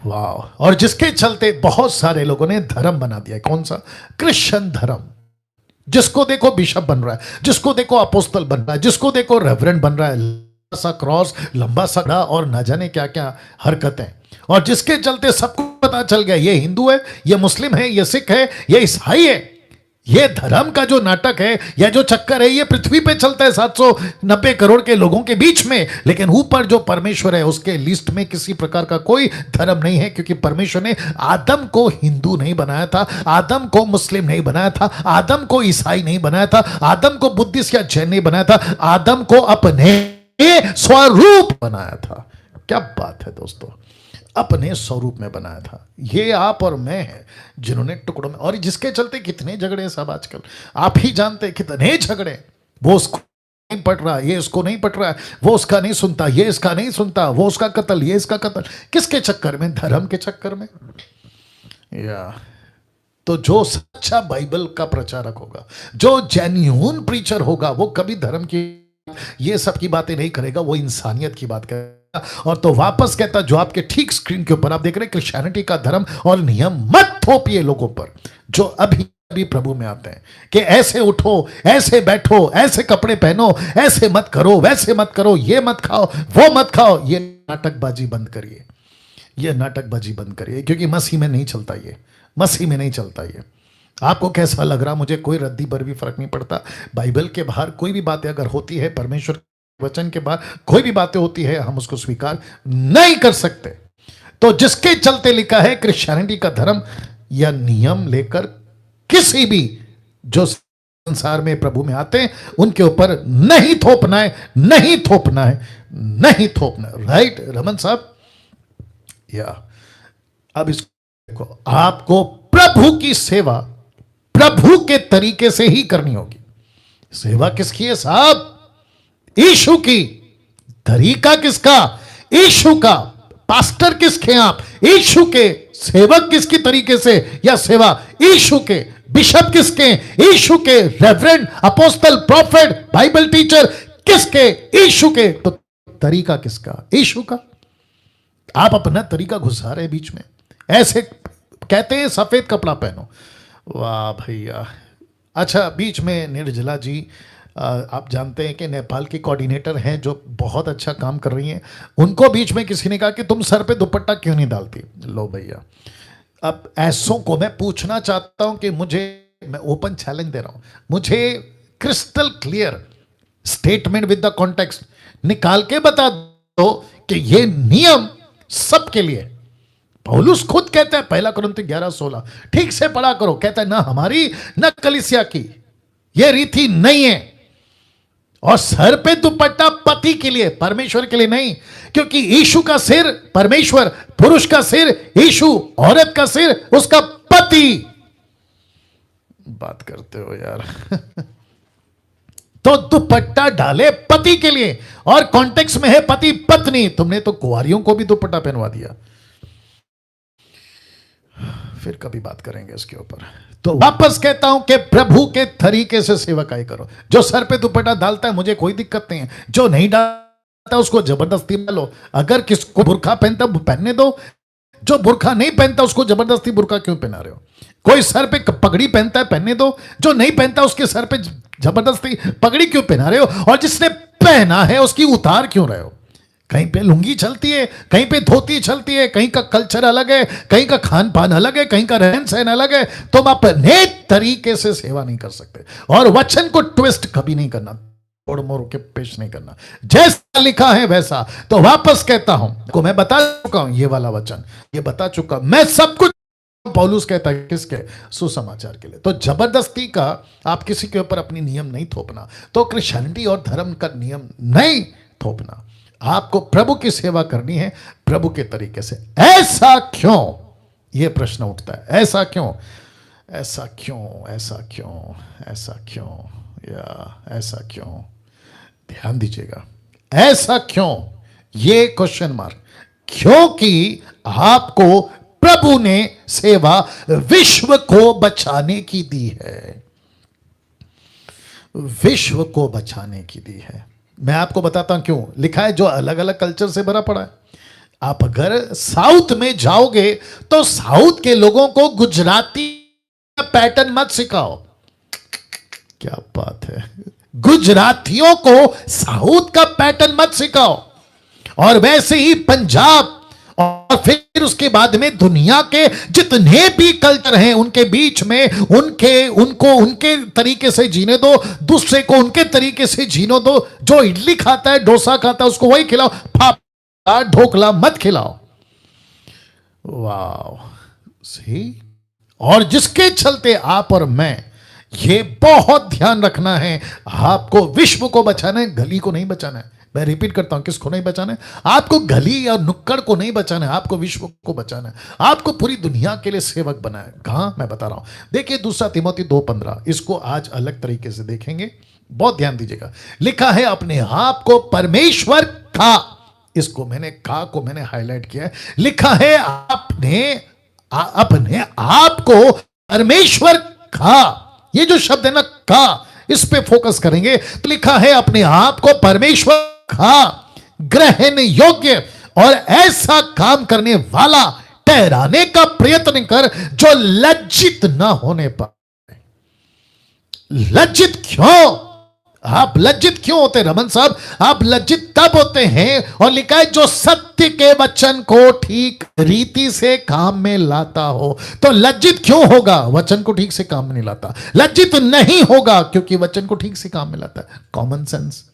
वाह! और जिसके चलते बहुत सारे लोगों ने धर्म बना दिया। कौन सा? क्रिश्चियन धर्म। जिसको देखो बिशप बन रहा है, जिसको देखो अपोस्तल बन रहा है, जिसको देखो रेवरेंड बन रहा है, लंबा सा क्रॉस, लंबा सा और न जाने क्या क्या हरकतें। और जिसके चलते सबको पता चल गया ये हिंदू है, ये मुस्लिम है, ये सिख है, ये ईसाई है। ये धर्म का जो नाटक है या जो चक्कर है, ये पृथ्वी पे चलता है 790 करोड़ के लोगों के बीच में, लेकिन ऊपर जो परमेश्वर है उसके लिस्ट में किसी प्रकार का कोई धर्म नहीं है, क्योंकि परमेश्वर ने आदम को हिंदू नहीं बनाया था, आदम को मुस्लिम नहीं बनाया था, आदम को ईसाई नहीं बनाया था, आदम को बुद्धिस्ट या जैन नहीं बनाया था, आदम को अपने स्वरूप बनाया था। क्या बात है दोस्तों, अपने स्वरूप में बनाया था। ये आप और मैं हैं जिन्होंने टुकड़ों में, और जिसके चलते कितने झगड़े सब आजकल आप ही जानते हैं, कितने झगड़े। वो उसको नहीं पट रहा, ये इसको नहीं पट रहा है, वो उसका नहीं सुनता, ये इसका नहीं सुनता, वो उसका कत्ल, ये इसका कत्ल। किसके चक्कर में? धर्म के चक्कर में। या तो जो सच्चा बाइबल का प्रचारक होगा, जो जेन्युइन प्रीचर होगा, वो कभी धर्म की ये सब की बातें नहीं करेगा, वो इंसानियत की बात करेगा। और तो वापस कहता, जो आपके ठीक स्क्रीन के ऊपर आप देख रहे हैं, क्रिश्चियनिटी का धर्म और नियम मत थोपिए लोगों पर जो अभी अभी प्रभु में आते हैं, कि ऐसे उठो, ऐसे बैठो, ऐसे कपड़े पहनो, ऐसे मत करो, वैसे मत करो, ये मत खाओ, वो मत खाओ। ये नाटकबाजी बंद करिए, ये नाटकबाजी बंद करिए, क्योंकि मसीह में नहीं चलता ये, मसीह में नहीं चलता ये। आपको कैसा लग रहा, मुझे कोई रद्दी पर भी फर्क नहीं पड़ता। बाइबल के बाहर कोई भी बातें अगर होती है, परमेश्वर वचन के बाद कोई भी बातें होती है, हम उसको स्वीकार नहीं कर सकते। तो जिसके चलते लिखा है क्रिश्चियनिटी का धर्म या नियम लेकर किसी भी जो संसार में प्रभु में आते हैं उनके ऊपर नहीं थोपना है, नहीं थोपना है, नहीं थोपना है। राइट रमन साहब? या अब इसको देखो, आपको प्रभु की सेवा प्रभु के तरीके से ही करनी होगी। सेवा किसकी है साहब? यीशु की। तरीका किसका? यीशु का। पास्टर किसके? आप यीशु के। सेवक किसकी तरीके से या सेवा? यीशु के। बिशप किसके? यीशु के। Reverend, apostle, profit, Bible teacher किसके? यीशु के। तो तरीका किसका? यीशु का। आप अपना तरीका घुसा रहे बीच में। ऐसे कहते हैं सफेद कपड़ा पहनो, वाह भैया। अच्छा, बीच में निर्जला जी, आप जानते हैं कि नेपाल की कोऑर्डिनेटर हैं जो बहुत अच्छा काम कर रही हैं, उनको बीच में किसी ने कहा कि तुम सर पे दुपट्टा क्यों नहीं डालती। लो भैया, अब ऐसों को मैं पूछना चाहता हूं कि मैं ओपन चैलेंज दे रहा हूं, मुझे crystal clear statement with the context निकाल के बता दो कि ये नियम सबके लिए। पौलुस खुद कहता है 1 कुरिन्थियों 11:16, ठीक से पढ़ा करो। कहता है ना हमारी न कलीसिया की ये रीति नहीं है। और सर पे दुपट्टा पति के लिए, परमेश्वर के लिए नहीं, क्योंकि यीशु का सिर परमेश्वर, पुरुष का सिर यीशु, औरत का सिर उसका पति। बात करते हो यार। तो दुपट्टा डाले पति के लिए, और कॉन्टेक्स्ट में है पति पत्नी। तुमने तो कुंवारियों को भी दुपट्टा पहनवा दिया। फिर कभी बात करेंगे इसके ऊपर। तो वापस कहता हूं कि प्रभु के तरीके से सेवकाई करो। जो सर पे दुपट्टा डालता है मुझे कोई दिक्कत नहीं है, जो नहीं डालता उसको जबरदस्ती डालो। अगर किसको बुर्खा पहनता पहनने दो, जो बुर्खा नहीं पहनता उसको जबरदस्ती बुर्खा क्यों पहना रहे हो? कोई सर पे पगड़ी पहनता है पहनने दो, जो नहीं पहनता उसके सर पे जबरदस्ती पगड़ी क्यों पहना रहे हो? और जिसने पहना है उसकी उतार क्यों रहे हो? कहीं पे लुंगी चलती है, कहीं पे धोती चलती है, कहीं का कल्चर अलग है, कहीं का खान पान अलग है, कहीं का रहन सहन अलग है। तुम अपने तरीके से सेवा नहीं कर सकते, और वचन को ट्विस्ट कभी नहीं करना, तोड़ मोड़ के पेश नहीं करना, जैसा लिखा है वैसा। तो वापस कहता हूं, को मैं बता चुका हूं, ये वाला वचन ये बता चुका मैं सब कुछ। पौलुस कहता है किसके? सुसमाचार के लिए। तो जबरदस्ती का आप किसी के ऊपर अपनी नियम नहीं थोपना। तो क्रिश्चियनिटी और धर्म का नियम नहीं थोपना। आपको प्रभु की सेवा करनी है प्रभु के तरीके से। ऐसा क्यों? यह प्रश्न उठता है, ऐसा क्यों, ऐसा क्यों, ऐसा क्यों, ऐसा क्यों, या ऐसा क्यों? ध्यान दीजिएगा, ऐसा क्यों, ये क्वेश्चन मार्क। क्योंकि आपको प्रभु ने सेवा विश्व को बचाने की दी है, विश्व को बचाने की दी है। मैं आपको बताता हूं क्यों लिखा है, जो अलग अलग कल्चर से भरा पड़ा है। आप अगर साउथ में जाओगे तो साउथ के लोगों को गुजराती पैटर्न मत सिखाओ। क्या बात है, गुजरातियों को साउथ का पैटर्न मत सिखाओ। और वैसे ही पंजाब और फिर फिर उसके बाद में दुनिया के जितने भी कल्चर हैं उनके बीच में उनको उनके तरीके से जीने दो, दूसरे को उनके तरीके से जीने दो। जो इडली खाता है, डोसा खाता है, उसको वही खिलाओ, फाफड़ा ढोकला मत खिलाओ। वाह, सी। और जिसके चलते आप और मैं, ये बहुत ध्यान रखना है, आपको विश्व को बचाना है, गली को नहीं बचाना है। मैं रिपीट करता हूं, किसको नहीं बचाना है? आपको गली और नुक्कड़ को नहीं बचाना है, आपको विश्व को बचाना है, आपको पूरी दुनिया के लिए सेवक बनाना है। कहां? मैं बता रहा हूं, देखिए 2 तिमोथी 2:15, इसको आज अलग तरीके से देखेंगे, बहुत ध्यान दीजिएगा। लिखा है अपने आप को परमेश्वर का, इसको मैंने का को मैंने हाईलाइट किया है। लिखा है अपने आप को परमेश्वर का, ये जो शब्द है ना का, इस पे फोकस करेंगे। तो लिखा है अपने आप को परमेश्वर का ग्रहण योग्य और ऐसा काम करने वाला ठहराने का प्रयत्न कर जो लज्जित ना होने पाए। लज्जित क्यों? आप लज्जित क्यों होते रमन साहब? आप लज्जित तब होते हैं, और लिखा है जो सत्य के वचन को ठीक रीति से काम में लाता हो। तो लज्जित क्यों होगा? वचन को ठीक से काम में नहीं लाता। लज्जित नहीं होगा क्योंकि वचन को ठीक से काम में लाता है। Common sense.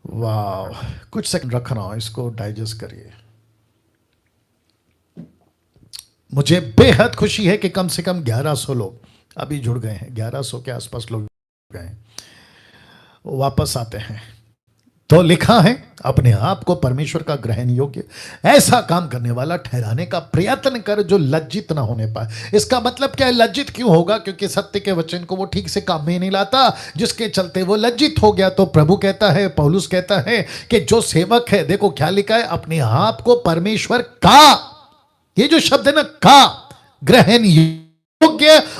वाह, कुछ सेकंड रख रहा हूं, इसको डाइजेस्ट करिए। मुझे बेहद खुशी है कि कम से कम 1100 लोग अभी जुड़ गए हैं। 1100 के आसपास लोग गए हैं, वापस आते हैं। तो लिखा है अपने आप को परमेश्वर का ग्रहण योग्य ऐसा काम करने वाला ठहराने का प्रयत्न कर जो लज्जित ना होने पाए। इसका मतलब क्या है? लज्जित क्यों होगा? क्योंकि सत्य के वचन को वो ठीक से काम में नहीं लाता, जिसके चलते वो लज्जित हो गया। तो प्रभु कहता है, पौलुस कहता है कि जो सेवक है, देखो क्या लिखा है, अपने आप को परमेश्वर का, ये जो शब्द है ना का, ग्रहण योग्य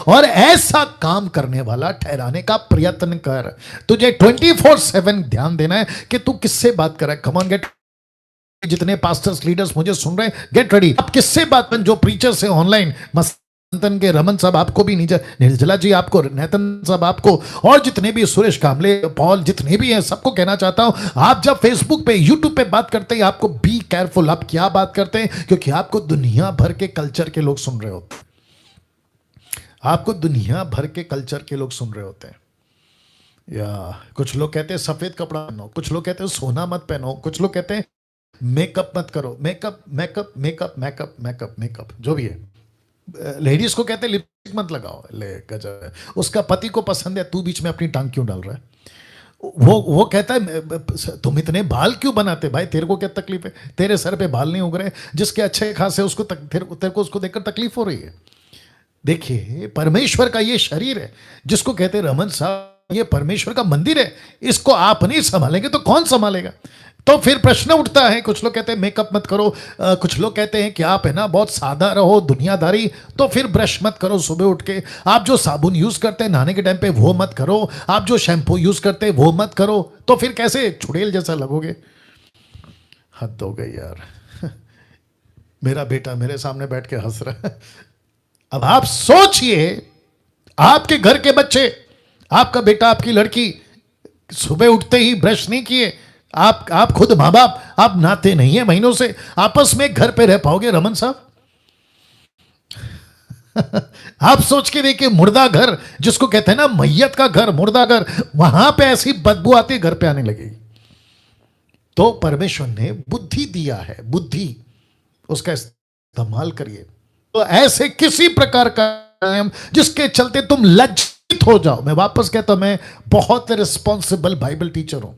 और ऐसा काम करने वाला ठहराने का प्रयत्न कर। तुझे 24/7 ध्यान देना है कि तू किससे बात कर रहा है। Come on, get. जितने पास्टर्स लीडर्स मुझे सुन रहे हैं, गेट रेडी। आप किससे बात कर? जो प्रीचर्स है ऑनलाइन, मस्तन के रमन साहब आपको भी, निर्जला जी आपको, नेतन साहब आपको, और जितने भी सुरेश कामले, पॉल, जितने भी हैं, सबको कहना चाहता हूं, आप जब फेसबुक पे, यूट्यूब पे बात करते हैं, आपको बी केयरफुल, आप क्या बात करते हैं, क्योंकि आपको दुनिया भर के कल्चर के लोग सुन रहे होते हैं। आपको दुनिया भर के कल्चर के लोग सुन रहे होते हैं। या कुछ लोग कहते हैं सफेद कपड़ा पहनो, कुछ लोग कहते हैं सोना मत पहनो, कुछ लोग कहते हैं मेकअप मत करो, makeup makeup makeup makeup makeup makeup, जो भी है। लेडीज को कहते हैं लिपस्टिक मत लगाओ, ले गजब है। उसका पति को पसंद है, तू बीच में अपनी टांग क्यों डाल रहा है? वो कहता है तुम इतने बाल क्यों बनाते भाई, तेरे को क्या तकलीफ है? तेरे सर पे बाल नहीं उग रहे, जिसके अच्छे खासे उसको तेरे को उसको देखकर तकलीफ हो रही है। देखिए, परमेश्वर का ये शरीर है, जिसको कहते हैं रमन साहब ये परमेश्वर का मंदिर है, इसको आप नहीं संभालेंगे तो कौन संभालेगा? तो फिर प्रश्न उठता है, कुछ लोग कहते हैं मेकअप मत करो, कुछ लोग कहते हैं कि आप है ना बहुत सादा रहो, दुनियादारी, तो फिर ब्रश मत करो सुबह उठ के, आप जो साबुन यूज करते हैं नहाने के टाइम पे वो मत करो, आप जो शैम्पू यूज करते हैं वो मत करो, तो फिर कैसे चुड़ैल जैसा लगोगे? हद हो गई यार। मेरा बेटा मेरे सामने बैठ के हंस रहा है। अब आप सोचिए, आपके घर के बच्चे, आपका बेटा, आपकी लड़की सुबह उठते ही ब्रश नहीं किए, आप खुद माँ बाप, आप नहाते नहीं है महीनों से, आपस में घर पे रह पाओगे रमन साहब? आप सोच के देखिए, मुर्दा घर जिसको कहते हैं ना, मैयत का घर, मुर्दा घर, वहां पे ऐसी बदबू आती घर पे आने लगेगी। तो परमेश्वर ने बुद्धि दिया है, बुद्धि उसका इस्तेमाल करिए। तो ऐसे किसी प्रकार का नियम जिसके चलते तुम लज्जित हो जाओ। मैं वापस कहता हूं, मैं बहुत रिस्पॉन्सिबल बाइबल टीचर हूं,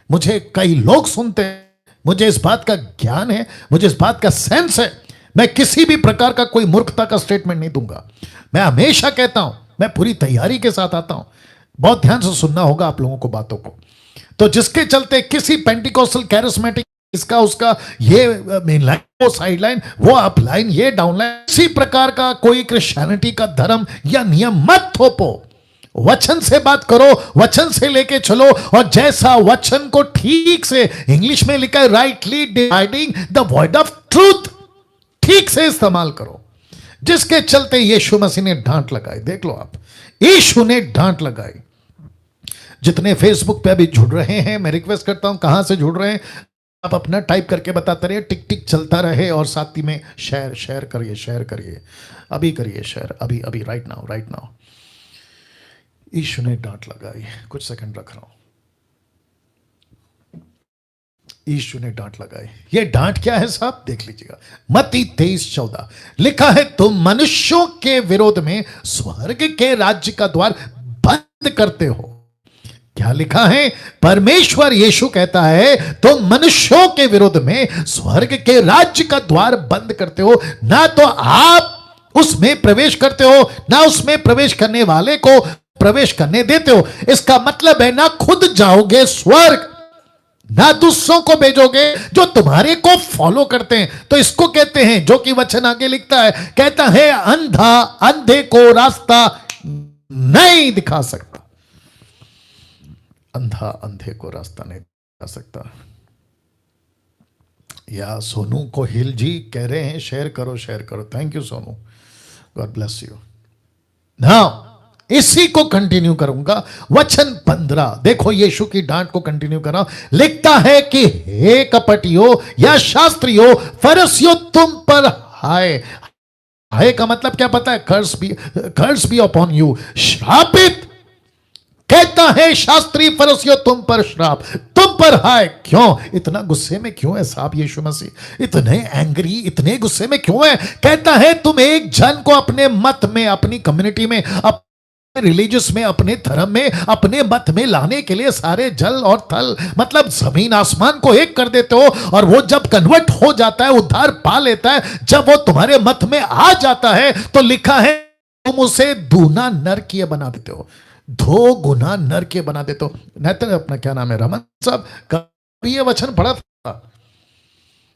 मुझे कई लोग सुनते हैं, मुझे इस बात का ज्ञान है, मुझे इस बात का सेंस है। मैं किसी भी प्रकार का कोई मूर्खता का स्टेटमेंट नहीं दूंगा। मैं हमेशा कहता हूं, मैं पूरी तैयारी के साथ आता हूं। बहुत ध्यान से सुनना होगा आप लोगों को बातों को। तो जिसके चलते किसी पेंटिकोस्टल कैरिस्मेटिक, इसका उसका, ये मेन लाइन, वो साइड लाइन, वो अप लाइन, ये डाउन लाइन, इसी प्रकार का कोई क्रिश्चियनिटी का धर्म या नियम मत थोपो। वचन से बात करो, वचन से लेके चलो, और जैसा वचन को ठीक से, इंग्लिश में लिखा है rightly dividing the word of truth, ठीक से इस्तेमाल करो। जिसके चलते यीशु मसीह ने डांट लगाई। देख लो आप, यीशु ने डांट लगाई। जितने फेसबुक पे अभी जुड़ रहे हैं, मैं रिक्वेस्ट करता हूं, कहां से जुड़ रहे हैं? आप अपना टाइप करके बताते रहिए, टिक टिक चलता रहे और साथ ही में शेयर शेयर करिए, शेयर करिए, अभी करिए शेयर, अभी अभी, right now, right now. Ishu ने डांट लगाई, कुछ सेकंड रख रहा हूं। ईशु ने डांट लगाई। ये डांट क्या है साहब, देख लीजिएगा। मत्ती 23:14 लिखा है, तुम मनुष्यों के विरोध में स्वर्ग के राज्य का द्वार बंद करते हो। क्या लिखा है? परमेश्वर यीशु कहता है, तुम मनुष्यों के विरोध में स्वर्ग के राज्य का द्वार बंद करते हो। ना तो आप उसमें प्रवेश करते हो, ना उसमें प्रवेश करने वाले को प्रवेश करने देते हो। इसका मतलब है, ना खुद जाओगे स्वर्ग, ना दूसरों को भेजोगे जो तुम्हारे को फॉलो करते हैं। तो इसको कहते हैं, जो कि वचन आगे लिखता है, कहता है, अंधा अंधे को रास्ता नहीं दिखा सकता। अंधा अंधे को रास्ता नहीं दिखा सकता। या सोनू को हिल जी कह रहे हैं, शेयर करो, शेयर करो। Thank you Sonu, God bless you. Now इसी को कंटिन्यू करूंगा। वचन 15 देखो, यीशु की डांट को कंटिन्यू कर रहा हूं। लिखता है कि हे कपटियों या शास्त्रियों, फरीसियों, तुम पर हाय। हाय का मतलब क्या पता है? कर्स बी अपॉन यू, श्रापित। कहता है, शास्त्री फरीसियों, तुम पर श्राप, तुम पर हाय। क्यों इतना गुस्से में क्यों है साहब यीशु मसीह? इतने एंग्री, इतने गुस्से में क्यों है? कहता है, तुम एक जन को अपने मत में, अपनी कम्युनिटी में, रिलीजियस में, अपने धर्म में, अपने मत में लाने के लिए सारे जल और थल, मतलब जमीन आसमान को एक कर देते हो। और वो जब कन्वर्ट हो जाता है, उद्धार पा लेता है, जब वो तुम्हारे मत में आ जाता है, तो लिखा है, तुम उसे दूना नरकीय बना देते हो, 2 गुना नरकीय बना देते हो। नहीं तो अपना क्या नाम है, रमन साहब, कभी ये वचन पढ़ा था?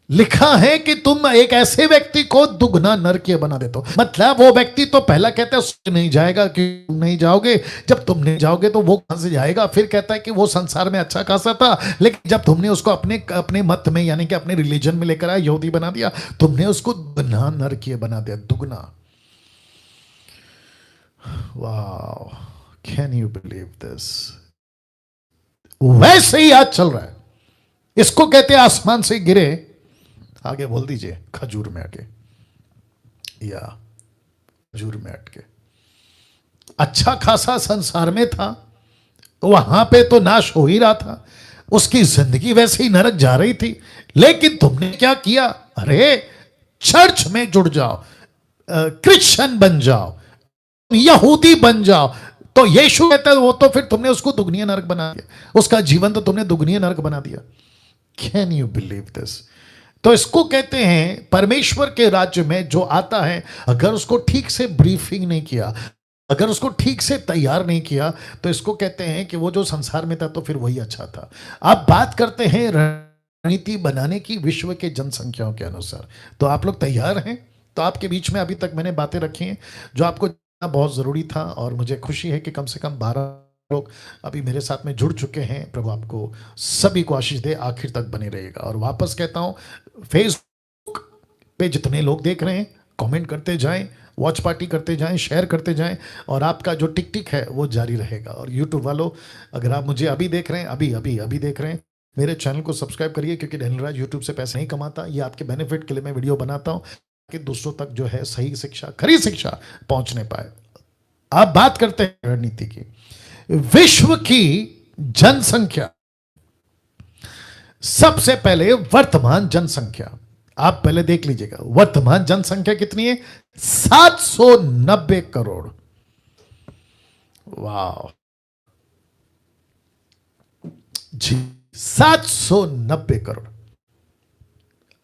लिखा है कि तुम एक ऐसे व्यक्ति को दुगना नरकीय बना देते हो। मतलब वो व्यक्ति तो पहला कहता है नहीं जाएगा, कि तुम नहीं जाओगे। जब तुम नहीं जाओगे तो वो कहां से जाएगा? फिर कहता है कि वो संसार में अच्छा खासा था, लेकिन जब तुमने उसको अपने मत में, यानी कि अपने रिलीजन में लेकर आया, यहूदी बना दिया, तुमने उसको दुगना नरकीय बना दिया, दुगना। Wow, can you believe this? वैसे ही आज चल रहा है। इसको कहते हैं आसमान से गिरे, आगे बोल दीजिए, खजूर में आके, या खजूर में अटके। अच्छा खासा संसार में था, तो वहां पे तो नाश हो ही रहा था, उसकी जिंदगी वैसे ही नरक जा रही थी। लेकिन तुमने क्या किया? अरे चर्च में जुड़ जाओ, क्रिश्चियन बन जाओ, यहूदी बन जाओ। तो यीशु कहता है, वो तो फिर तुमने उसको दुगनी नरक बना दिया, उसका जीवन तो तुमने दुगनी नरक बना दिया। Can you believe this? तो इसको कहते हैं, परमेश्वर के राज्य में जो आता है, अगर उसको ठीक से ब्रीफिंग नहीं किया, अगर उसको ठीक से तैयार नहीं किया, तो इसको कहते हैं कि वो जो संसार में था तो फिर वही अच्छा था। आप बात करते हैं रणनीति बनाने की विश्व के जनसंख्याओं के अनुसार, तो आप लोग तैयार हैं? तो आपके बीच में अभी तक मैंने बातें रखी हैं जो आपको बहुत जरूरी था, और मुझे खुशी है कि कम से कम 12 लोग अभी मेरे साथ में जुड़ चुके हैं। प्रभु आपको सभी को आशीष दे, आखिर तक बने रहेगा। और वापस कहता हूं, फेसबुक पे जितने लोग देख रहे हैं, कमेंट करते जाएं, वॉच पार्टी करते जाएं, शेयर करते जाएं, और आपका जो टिक टिक है वो जारी रहेगा। और यूट्यूब वालों, अगर आप मुझे अभी देख रहे हैं, अभी देख रहे हैं, मेरे चैनल को सब्सक्राइब करिए, क्योंकि डैनियल राज यूट्यूब से पैसे नहीं कमाता। ये आपके बेनिफिट के लिए मैं वीडियो बनाता हूं कि दूसरों तक जो है सही शिक्षा, खरी शिक्षा पहुंचने पाए। आप बात करते हैं रणनीति की। विश्व की जनसंख्या, सबसे पहले वर्तमान जनसंख्या आप पहले देख लीजिएगा। वर्तमान जनसंख्या कितनी है? 790 करोड़। वाह जी, 790 करोड़।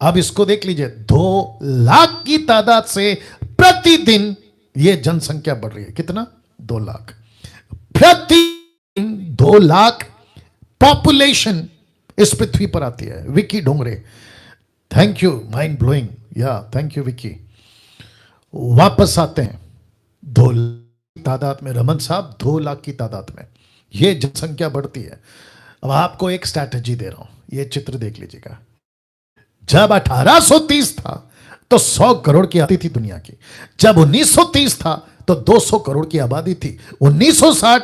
अब इसको देख लीजिए, 2 लाख की तादाद से प्रतिदिन ये जनसंख्या बढ़ रही है। कितना? 2 लाख प्रतिदिन। 2 लाख पॉपुलेशन इस पृथ्वी पर आती है। Vicky Dongre, thank you, mind blowing, या थैंक यू विकी। वापस आते हैं 2 लाख की तादाद में, रमन साहब 2 लाख की तादाद में ये जनसंख्या बढ़ती है। अब आपको एक स्ट्रैटेजी दे रहा हूं, ये चित्र देख लीजिएगा। जब 1830 था तो 100 करोड़ की आबादी थी दुनिया की। जब 1930 था तो 200 करोड़ की आबादी थी। 1960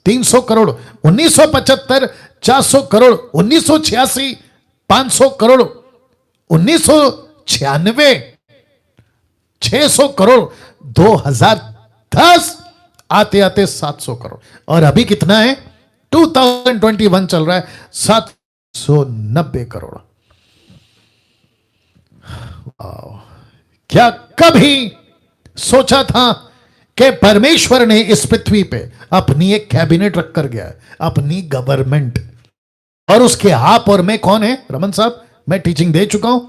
300 करोड़, 1975 400 करोड़, 1986 500 करोड़ 1996, 600 करोड़ 2010, आते आते 700 करोड़, और अभी कितना है 2021 चल रहा है 790 करोड़। क्या कभी सोचा था कि परमेश्वर ने इस पृथ्वी पे अपनी एक कैबिनेट रखकर गया है, अपनी गवर्नमेंट, और उसके आप और मैं कौन है रमन साहब? मैं टीचिंग दे चुका हूं,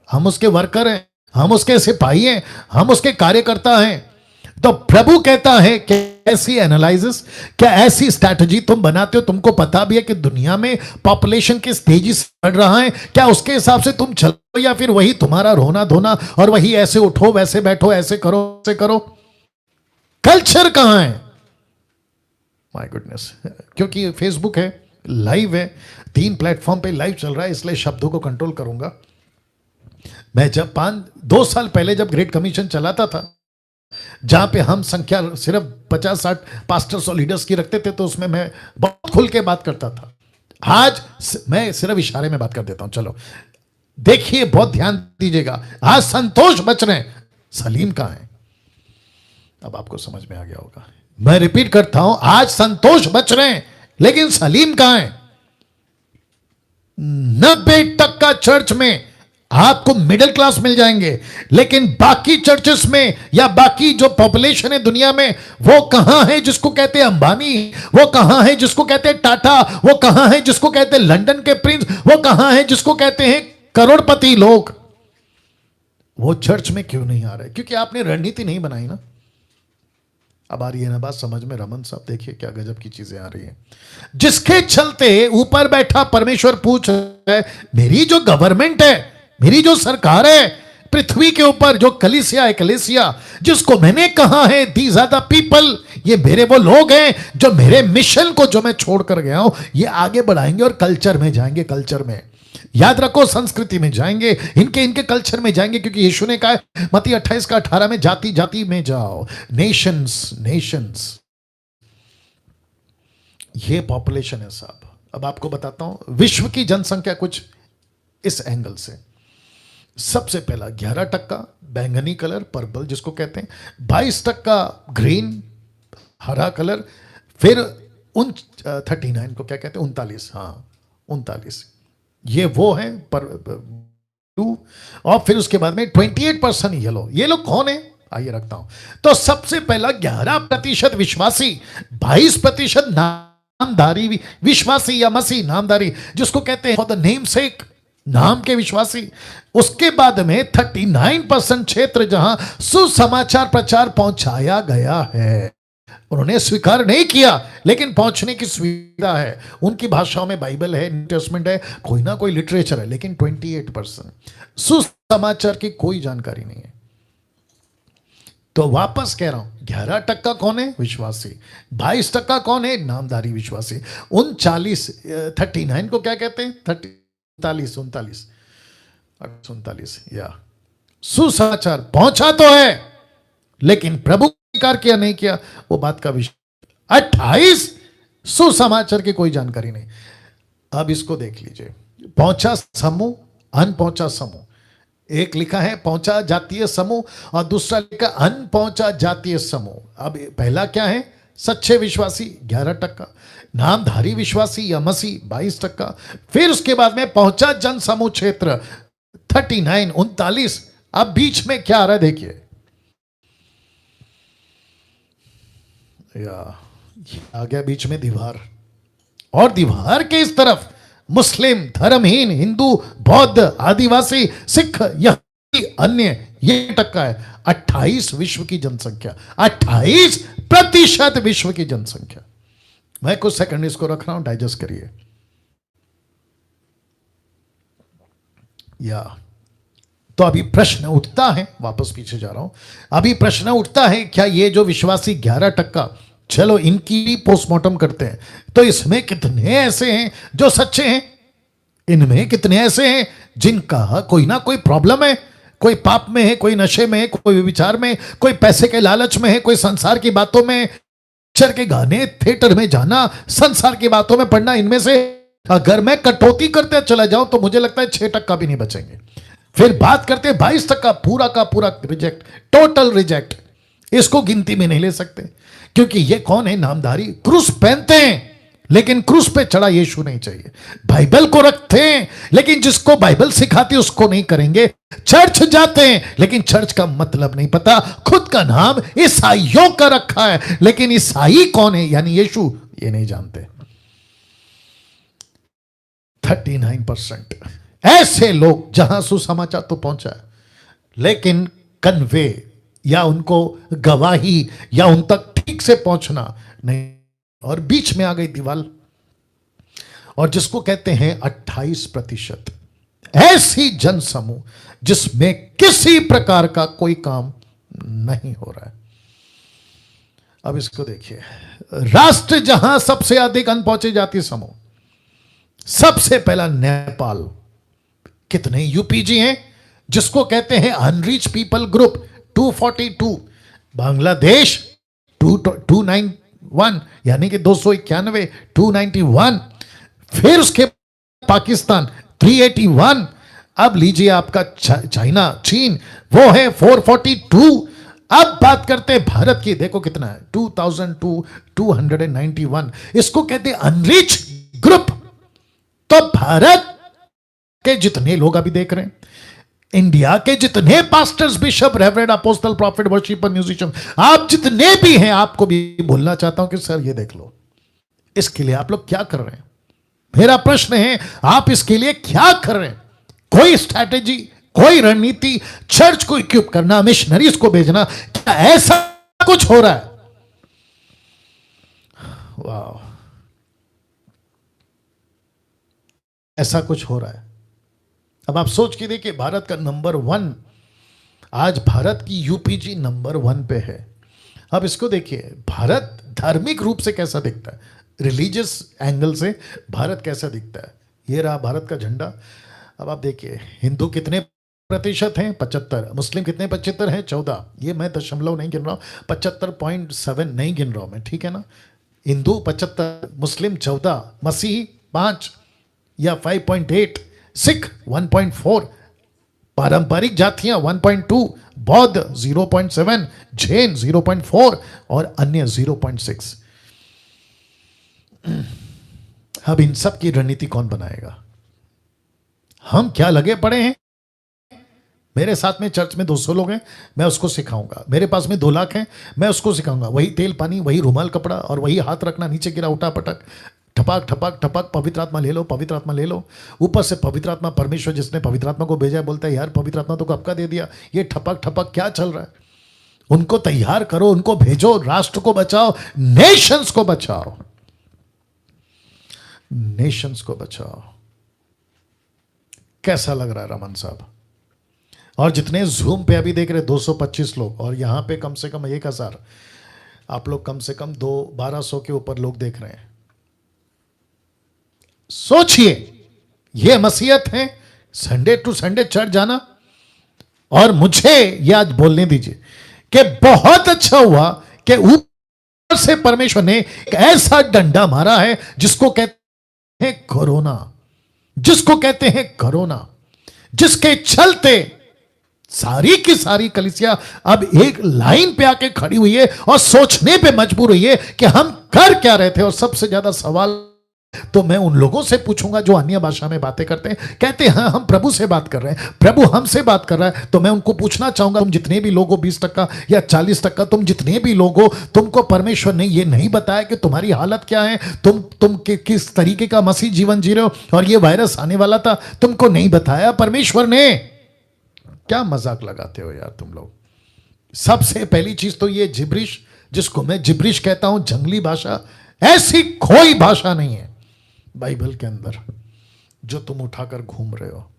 हम उसके वर्कर हैं, हम उसके सिपाही हैं, हम उसके कार्यकर्ता हैं। तो प्रभु कहता है कि ऐसी एनालिसिस, क्या ऐसी स्ट्रैटेजी तुम बनाते हो, तुमको पता भी है कि दुनिया में पॉपुलेशन किस तेजी से बढ़ रहा है, क्या उसके हिसाब से तुम चलो, या फिर वही तुम्हारा रोना धोना और वही ऐसे उठो वैसे बैठो, ऐसे करो ऐसे करो? कल्चर कहां है? माय गुडनेस, क्योंकि फेसबुक है, लाइव है, 3 प्लेटफॉर्म पे लाइव चल रहा है, इसलिए शब्दों को कंट्रोल करूंगा। मैं जब 2 साल पहले जब ग्रेट कमीशन चलाता था, जहां पे हम संख्या सिर्फ 50-60 पास्टर्स और लीडर्स की रखते थे, तो उसमें मैं बहुत खुल के बात करता था। आज मैं सिर्फ इशारे में बात कर देता हूं। चलो देखिए, बहुत ध्यान दीजिएगा। आज संतोष बच रहे हैं, सलीम कहां है? अब आपको समझ में आ गया होगा। मैं रिपीट करता हूं, आज संतोष बच रहे हैं, लेकिन सलीम कहां है? 90% चर्च में आपको मिडिल क्लास मिल जाएंगे, लेकिन बाकी चर्चेस में या बाकी जो पॉपुलेशन है दुनिया में, वो कहां है जिसको कहते हैं अंबानी, वो कहां है जिसको कहते हैं टाटा, वो कहां है जिसको कहते हैं लंदन के प्रिंस, वो कहां है जिसको कहते हैं करोड़पति लोग? वो चर्च में क्यों नहीं आ रहे? क्योंकि आपने रणनीति नहीं बनाई ना। अब आ रही है ना बात समझ में रमन साहब? देखिए क्या गजब की चीजें आ रही हैं, जिसके चलते ऊपर बैठा परमेश्वर पूछ रहा है, मेरी जो गवर्नमेंट है, मेरी जो सरकार है पृथ्वी के ऊपर, जो कलीसिया है, कलीसिया जिसको मैंने कहा है दीज आर द पीपल, ये मेरे वो लोग हैं जो मेरे मिशन को जो मैं छोड़ कर गया हूं, ये आगे बढ़ाएंगे और कल्चर में जाएंगे। कल्चर में याद रखो, संस्कृति में जाएंगे, इनके कल्चर में जाएंगे, क्योंकि यीशु ने कहा मत्ती 28:18 में, जाति जाति में जाओ, नेशंस नेशंस। ये पॉपुलेशन है साहब। अब आपको बताता हूं विश्व की जनसंख्या कुछ इस एंगल से। सबसे पहला 11% बैंगनी कलर, पर्पल जिसको कहते हैं, 22% ग्रीन हरा कलर, फिर 39 को क्या कहते हैं, 39, हाँ 39, ये वो है पर ब्लू, और फिर उसके बाद में 28% येलो। ये लोग कौन है आइए रखता हूं। तो सबसे पहला 11% विश्वासी, 22% नामधारी विश्वासी या मसीह नामधारी जिसको कहते हैं फॉर द नेम सेक, नाम के विश्वासी। उसके बाद में 39% क्षेत्र जहां सुसमाचार प्रचार पहुंचाया गया है, उन्होंने स्वीकार नहीं किया लेकिन पहुंचने की सुविधा है, उनकी भाषाओं में बाइबल है, न्यू टेस्टमेंट है, कोई ना कोई लिटरेचर है, लेकिन 28% सुसमाचार की कोई जानकारी नहीं है। तो वापस कह रहा हूं, 11% कौन है? विश्वासी। 22% कौन है? नामधारी विश्वासी। 39 को क्या कहते हैं? 39 या सुसमाचार पहुंचा तो है लेकिन प्रभु स्वीकार किया नहीं किया, वो बात का विषय। 28 सुसमाचार की कोई जानकारी नहीं। अब इसको देख लीजिए, पहुंचा समूह, अनपहुंचा समूह। एक लिखा है पहुंचा जातीय समूह और दूसरा लिखा अनपहुंचा जातीय समूह। अब पहला क्या है? सच्चे विश्वासी 11%, नामधारी विश्वासी या मसीह 22%, फिर उसके बाद में पहुंचा जन समूह क्षेत्र 39। अब बीच में क्या आ रहा है देखिए, या आ गया बीच में दीवार, और दीवार के इस तरफ मुस्लिम, धर्महीन, हिंदू, बौद्ध, आदिवासी, सिख, यहूदी, अन्य, ये टक्का है। 28 विश्व की जनसंख्या, 28% विश्व की जनसंख्या। मैं कुछ सेकंड इसको रख रहा हूं, डाइजेस्ट करिए। या तो अभी प्रश्न उठता है, वापस पीछे जा रहा हूं, अभी प्रश्न उठता है क्या ये जो विश्वासी 11%, चलो इनकी पोस्टमार्टम करते हैं, तो इसमें कितने ऐसे हैं जो सच्चे हैं? इनमें कितने ऐसे हैं जिनका कोई ना कोई प्रॉब्लम है? कोई पाप में है, कोई नशे में है, कोई विचार में, कोई पैसे के लालच में है, कोई संसार की बातों में, पिक्चर के गाने, थिएटर में जाना, संसार की बातों में पढ़ना, इनमें से अगर मैं कटौती करते चला जाऊं तो मुझे लगता है 6% भी नहीं बचेंगे। फिर बात करते 22% पूरा का पूरा रिजेक्ट, टोटल रिजेक्ट। इसको गिनती में नहीं ले सकते, क्योंकि ये कौन है? नामधारी। क्रूस पहनते हैं लेकिन क्रूस पे चढ़ा यीशु नहीं चाहिए। बाइबल को रखते हैं लेकिन जिसको बाइबल सिखाती उसको नहीं करेंगे। चर्च जाते हैं लेकिन चर्च का मतलब नहीं पता। खुद का नाम ईसाइयों का रखा है लेकिन ईसाई कौन है यानी यीशु ये नहीं जानते। 39% ऐसे लोग जहां सुसमाचार तो पहुंचा है लेकिन कन्वे या उनको गवाही या उन तक ठीक से पहुंचना नहीं, और बीच में आ गई दीवार। और जिसको कहते हैं 28%, ऐसी जनसमूह जिसमें किसी प्रकार का कोई काम नहीं हो रहा है। अब इसको देखिए, राष्ट्र जहां सबसे अधिक अनपहुंचे जाति समूह, सबसे पहला नेपाल। कितने यूपीजी हैं जिसको कहते हैं अनरीच पीपल ग्रुप 242। बांग्लादेश 291 यानी कि 291, 291। फिर उसके पाकिस्तान 381। अब लीजिए आपका चाइना, चीन, वो है 442। अब बात करते हैं भारत की, देखो कितना है 2291। इसको कहते हैं अनरीच ग्रुप। तो भारत के जितने लोग अभी देख रहे हैं, इंडिया के जितने pastors, bishop, reverend, apostle, profit, worshipper, musician, आप जितने भी हैं, आपको भी बोलना चाहता हूं कि सर ये देख लो, इसके लिए आप लोग क्या कर रहे हैं? मेरा प्रश्न है, आप इसके लिए क्या कर रहे हैं? कोई स्ट्रैटेजी, कोई रणनीति, चर्च को इक्विप करना, मिशनरीज को भेजना, क्या ऐसा कुछ हो रहा है? वाह, ऐसा कुछ हो रहा है। अब आप सोच के देखिए, भारत का नंबर 1, आज भारत की यूपीजी नंबर 1 पे है। अब इसको देखिए, भारत धार्मिक रूप से कैसा दिखता है, रिलीजियस एंगल से भारत कैसा दिखता है। ये रहा भारत का झंडा। अब आप देखिए, हिंदू कितने प्रतिशत हैं? 75। मुस्लिम कितने 75 हैं? 14। ये मैं दशमलव नहीं गिन रहा हूँ, 75.7 नहीं गिन रहा हूँ मैं, ठीक है ना। हिंदू 75, मुस्लिम 14, मसीही 5 या 5.8, सिख 1.4, पारंपरिक जातियां 1.2, बौद्ध 0.7, जैन 0.4 और अन्य 0.6। अब इन सब की रणनीति कौन बनाएगा? हम क्या लगे पड़े हैं? मेरे साथ में चर्च में 200 लोग हैं, मैं उसको सिखाऊंगा। मेरे पास में 2 लाख हैं, मैं उसको सिखाऊंगा। वही तेल पानी, वही रुमाल कपड़ा और वही हाथ रखना, नीचे गिरा उठा पटक, ठपक ठपक ठपक, पवित्र आत्मा ले लो, पवित्र आत्मा ले लो। ऊपर से पवित्र आत्मा, परमेश्वर जिसने पवित्र आत्मा को भेजा है बोलता है यार पवित्र आत्मा तो कब का दे दिया, ये ठपक ठपक क्या चल रहा है? उनको तैयार करो, उनको भेजो, राष्ट्र को बचाओ, नेशंस को बचाओ, नेशंस को बचाओ। कैसा लग रहा है रमन साहब? और जितने जूम पे अभी देख रहे 225 लोग, और यहां पे कम से कम 1000, आप लोग कम से कम 1200 के ऊपर लोग देख रहे हैं। सोचिए, यह मसीहत है, संडे टू संडे चर्च जाना। और मुझे यह आज बोलने दीजिए कि बहुत अच्छा हुआ कि ऊपर से परमेश्वर ने एक ऐसा डंडा मारा है जिसको कहते हैं कोरोना, जिसको कहते हैं कोरोना, जिसके चलते सारी की सारी कलीसिया अब एक लाइन पे आके खड़ी हुई है और सोचने पे मजबूर हुई है कि हम कर क्या रहे थे। और सबसे ज्यादा सवाल तो मैं उन लोगों से पूछूंगा जो अन्य भाषा में बातें करते हैं, कहते हैं हाँ हम प्रभु से बात कर रहे हैं, प्रभु हमसे बात कर रहा है। तो मैं उनको पूछना चाहूंगा, तुम जितने भी लोग हो, 20% या 40%, तुम जितने भी लोग हो, तुमको परमेश्वर ने ये नहीं बताया कि तुम्हारी हालत क्या है, तुम किस तरीके का मसीह जीवन जी रहे हो, और ये वायरस आने वाला था, तुमको नहीं बताया परमेश्वर ने? क्या मजाक लगाते हो यार तुम लोग। सबसे पहली चीज तो ये जिब्रिश, जिसको मैं जिब्रिश कहता हूं, जंगली भाषा, ऐसी कोई भाषा नहीं है बाइबल के अंदर जो तुम उठाकर घूम रहे हो।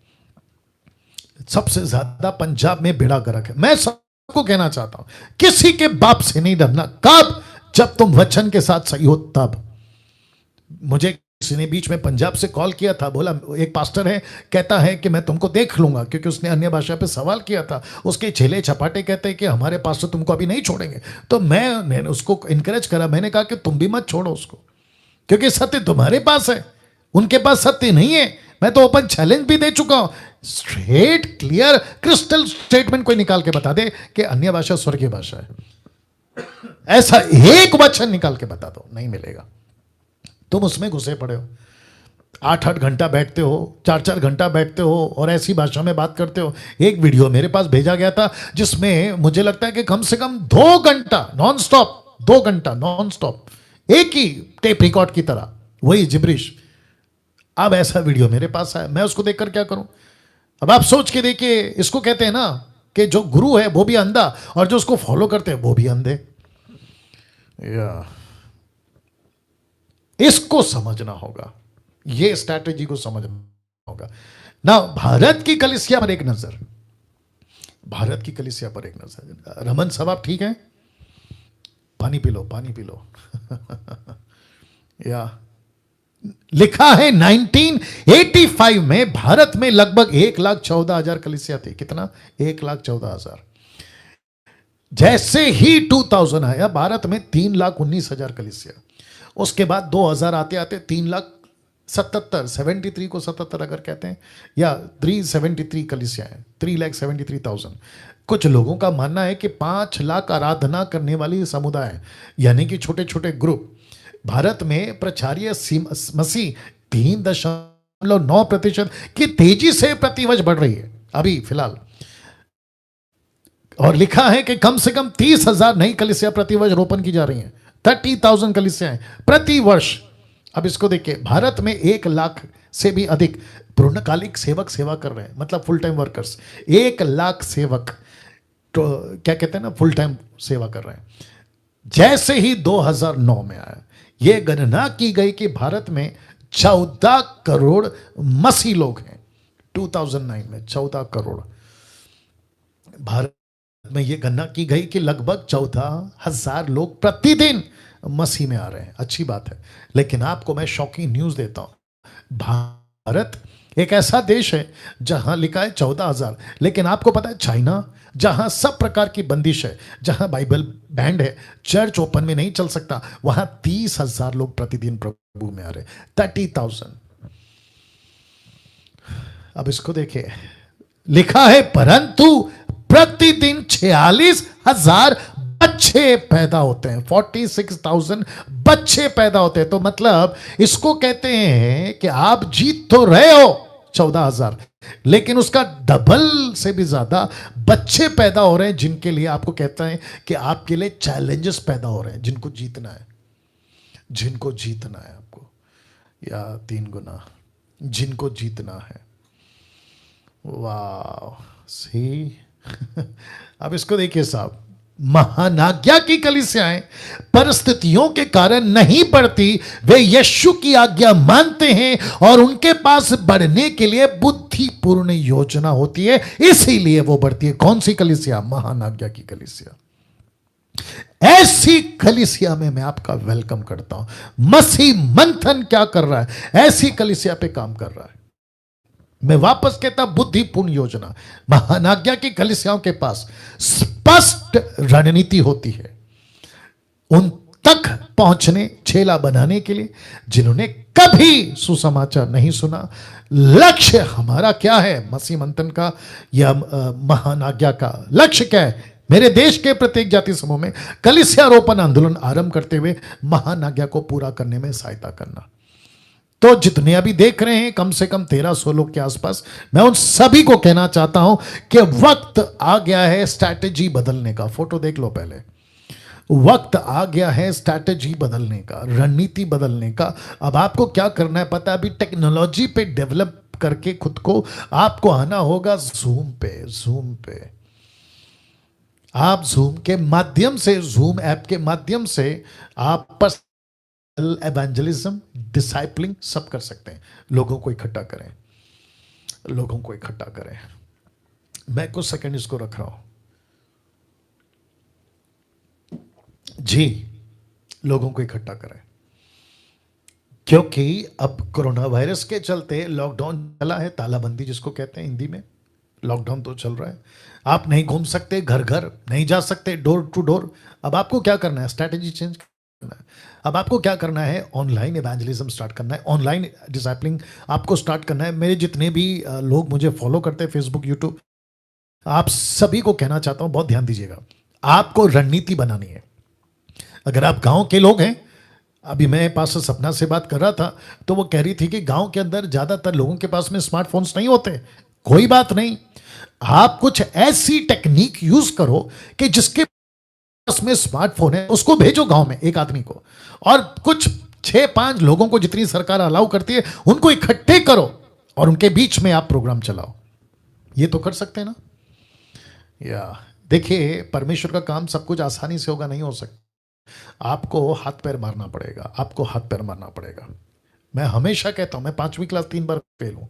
सबसे ज्यादा पंजाब में बेड़ा गर्क है। मैं सबको कहना चाहता हूं, किसी के बाप से नहीं डरना। कब? जब तुम वचन के साथ सही हो तब। मुझे किसी ने बीच में पंजाब से कॉल किया था, बोला एक पास्टर है, कहता है कि मैं तुमको देख लूंगा, क्योंकि उसने अन्य भाषा पे सवाल किया था। उसके छेले छपाटे कहते हैं कि हमारे पास्टर तुमको अभी नहीं छोड़ेंगे। तो मैंने उसको इनकरेज करा, मैंने कहा कि तुम भी मत छोड़ो उसको, क्योंकि सत्य तुम्हारे पास है। उनके पास सत्य नहीं है। मैं तो ओपन चैलेंज भी दे चुका हूं, स्ट्रेट क्लियर क्रिस्टल स्टेटमेंट कोई निकाल के बता दे कि अन्य भाषा स्वर्गीय भाषा है, ऐसा एक वचन निकाल के बता दो, नहीं मिलेगा। तुम उसमें घुसे पड़े हो, 8-8 घंटा बैठते हो, 4-4 घंटा बैठते हो और ऐसी भाषा में बात करते हो। एक वीडियो मेरे पास भेजा गया था जिसमें मुझे लगता है कि कम से कम 2 घंटा नॉन स्टॉप, 2 घंटा नॉन स्टॉप एक ही टेप रिकॉर्ड की तरह वही जिब्रिश। अब ऐसा वीडियो मेरे पास है, मैं उसको देखकर क्या करूं? अब आप सोच के देखिए, इसको कहते हैं ना कि जो गुरु है वो भी अंधा और जो उसको फॉलो करते हैं वो भी अंधे। या इसको समझना होगा, ये स्ट्रैटेजी को समझना होगा ना। भारत की कलीसिया पर एक नजर, भारत की कलीसिया पर एक नजर। रमन साहब आप ठीक हैं? पानी पी लो, पानी पी लो। या लिखा है 1985 में भारत में लगभग 1,14,000 कलीसिया थी। कितना? 1,14,000। जैसे ही 2000 आया भारत में 3,19,000 कलीसिया। उसके बाद 2000 आते आते 3,77,000, 73 को 77 अगर कहते हैं, या 373 कलीसिया है, 3,73,000। कुछ लोगों का मानना है कि 5 लाख आराधना करने वाली समुदाय यानी कि छोटे छोटे ग्रुप भारत में प्रचार्य मसीह 3.9% की तेजी से प्रतिवर्ष बढ़ रही है अभी फिलहाल। और लिखा है कि कम से कम 30,000 नई कलीसिया प्रतिवर्ष रोपण की जा रही हैं। 30,000 कलीसियाएं प्रति वर्ष। अब इसको देखिए, भारत में 1 लाख से भी अधिक पूर्णकालिक सेवक सेवा कर रहे हैं, मतलब फुल टाइम वर्कर्स। 1 लाख सेवक तो क्या कहते हैं ना, फुल टाइम सेवा कर रहे हैं। जैसे ही 2009 में आया, यह गणना की गई कि भारत में 14 करोड़ मसीह लोग हैं। 2009 में 14 करोड़ भारत में यह गणना की गई कि लगभग 14,000 लोग प्रतिदिन मसीह में आ रहे हैं। अच्छी बात है, लेकिन आपको मैं शॉकिंग न्यूज देता हूं। भारत एक ऐसा देश है जहां लिखा है 14,000, लेकिन आपको पता है चाइना, जहां सब प्रकार की बंदिश है, जहां बाइबल बैंड है, चर्च ओपन में नहीं चल सकता, वहां 30,000 लोग प्रतिदिन प्रभु में आ रहे। 30,000। अब इसको देखिए, लिखा है परंतु प्रतिदिन 46,000 बच्चे पैदा होते हैं। 46,000 बच्चे पैदा होते हैं। तो मतलब इसको कहते हैं कि आप जीत तो रहे हो 14,000, लेकिन उसका डबल से भी ज्यादा बच्चे पैदा हो रहे हैं, जिनके लिए आपको कहता है कि आपके लिए चैलेंजेस पैदा हो रहे हैं, जिनको जीतना है, जिनको जीतना है आपको, या 3 गुना जिनको जीतना है। वाह सी। अब इसको देखिए साहब, महानाज्ञा की कलीसियाएं परिस्थितियों के कारण नहीं बढ़ती, वे यीशु की आज्ञा मानते हैं और उनके पास बढ़ने के लिए बुद्धिपूर्ण योजना होती है, इसीलिए वो बढ़ती है। कौन सी कलीसिया? महानाज्ञा की कलीसिया। ऐसी कलीसिया में मैं आपका वेलकम करता हूं। मसीह मंथन क्या कर रहा है? ऐसी कलीसिया पे काम कर रहा है। मैं वापस कहता, बुद्धिपूर्ण योजना। महानाज्ञा की कलीसियाओं के पास स्पष्ट रणनीति होती है उन तक पहुंचने, छेला बनाने के लिए जिन्होंने कभी सुसमाचार नहीं सुना। लक्ष्य हमारा क्या है? मसीह मंथन का या महानाज्ञा का लक्ष्य क्या है? मेरे देश के प्रत्येक जाति समूह में कलीसिया रोपण आंदोलन आरंभ करते हुए महानाज्ञा को पूरा करने में सहायता करना। तो जितने अभी देख रहे हैं, कम से कम 1300 लोग के आसपास, मैं उन सभी को कहना चाहता हूं कि वक्त आ गया है स्ट्रैटेजी बदलने का। फोटो देख लो पहले। वक्त आ गया है स्ट्रैटेजी बदलने का, रणनीति बदलने का। अब आपको क्या करना है पता है? अभी टेक्नोलॉजी पे डेवलप करके खुद को आपको आना होगा जूम पे। जूम पे आप जूम के माध्यम से, जूम ऐप के माध्यम से आप एवेंजलिज्म, डिसाइपलिंग सब कर सकते हैं। लोगों को इकट्ठा करें, लोगों को इकट्ठा करें। मैं कुछ सेकंड इसको रख रहा हूं जी। लोगों को इकट्ठा करें, क्योंकि अब कोरोना वायरस के चलते लॉकडाउन चला है, तालाबंदी जिसको कहते हैं हिंदी में। लॉकडाउन तो चल रहा है, आप नहीं घूम सकते, घर घर नहीं जा सकते, डोर टू डोर। अब आपको क्या करना है? स्ट्रैटेजी चेंज है। अब आपको क्या करना है, ऑनलाइन एवेंजलिज्म स्टार्ट करना है, ऑनलाइन डिसाइपलिंग आपको स्टार्ट करना है। मेरे जितने भी लोग मुझे फॉलो करते हैं फेसबुक, यूट्यूब, आप सभी को कहना चाहता हूं, बहुत ध्यान दीजिएगा, आपको रणनीति बनानी है। अगर आप गांव के लोग हैं, अभी मैं पास सपना से बात कर रहा था, तो वो कह रही थी कि गांव के अंदर ज्यादातर लोगों के पास में स्मार्टफोन्स नहीं होते। कोई बात नहीं, आप कुछ ऐसी टेक्निक यूज करो कि जिसके पास में स्मार्टफोन है उसको भेजो गांव में एक आदमी को, और कुछ 6-5 लोगों को, जितनी सरकार अलाउ करती है, उनको इकट्ठे करो और उनके बीच में आप प्रोग्राम चलाओ। ये तो कर सकते हैं ना। या देखिए, परमेश्वर का काम सब कुछ आसानी से होगा, नहीं हो सकता। आपको हाथ पैर मारना पड़ेगा, आपको हाथ पैर मारना पड़ेगा। मैं हमेशा कहता हूं, मैं 5वीं क्लास 3 बार फेल हूं,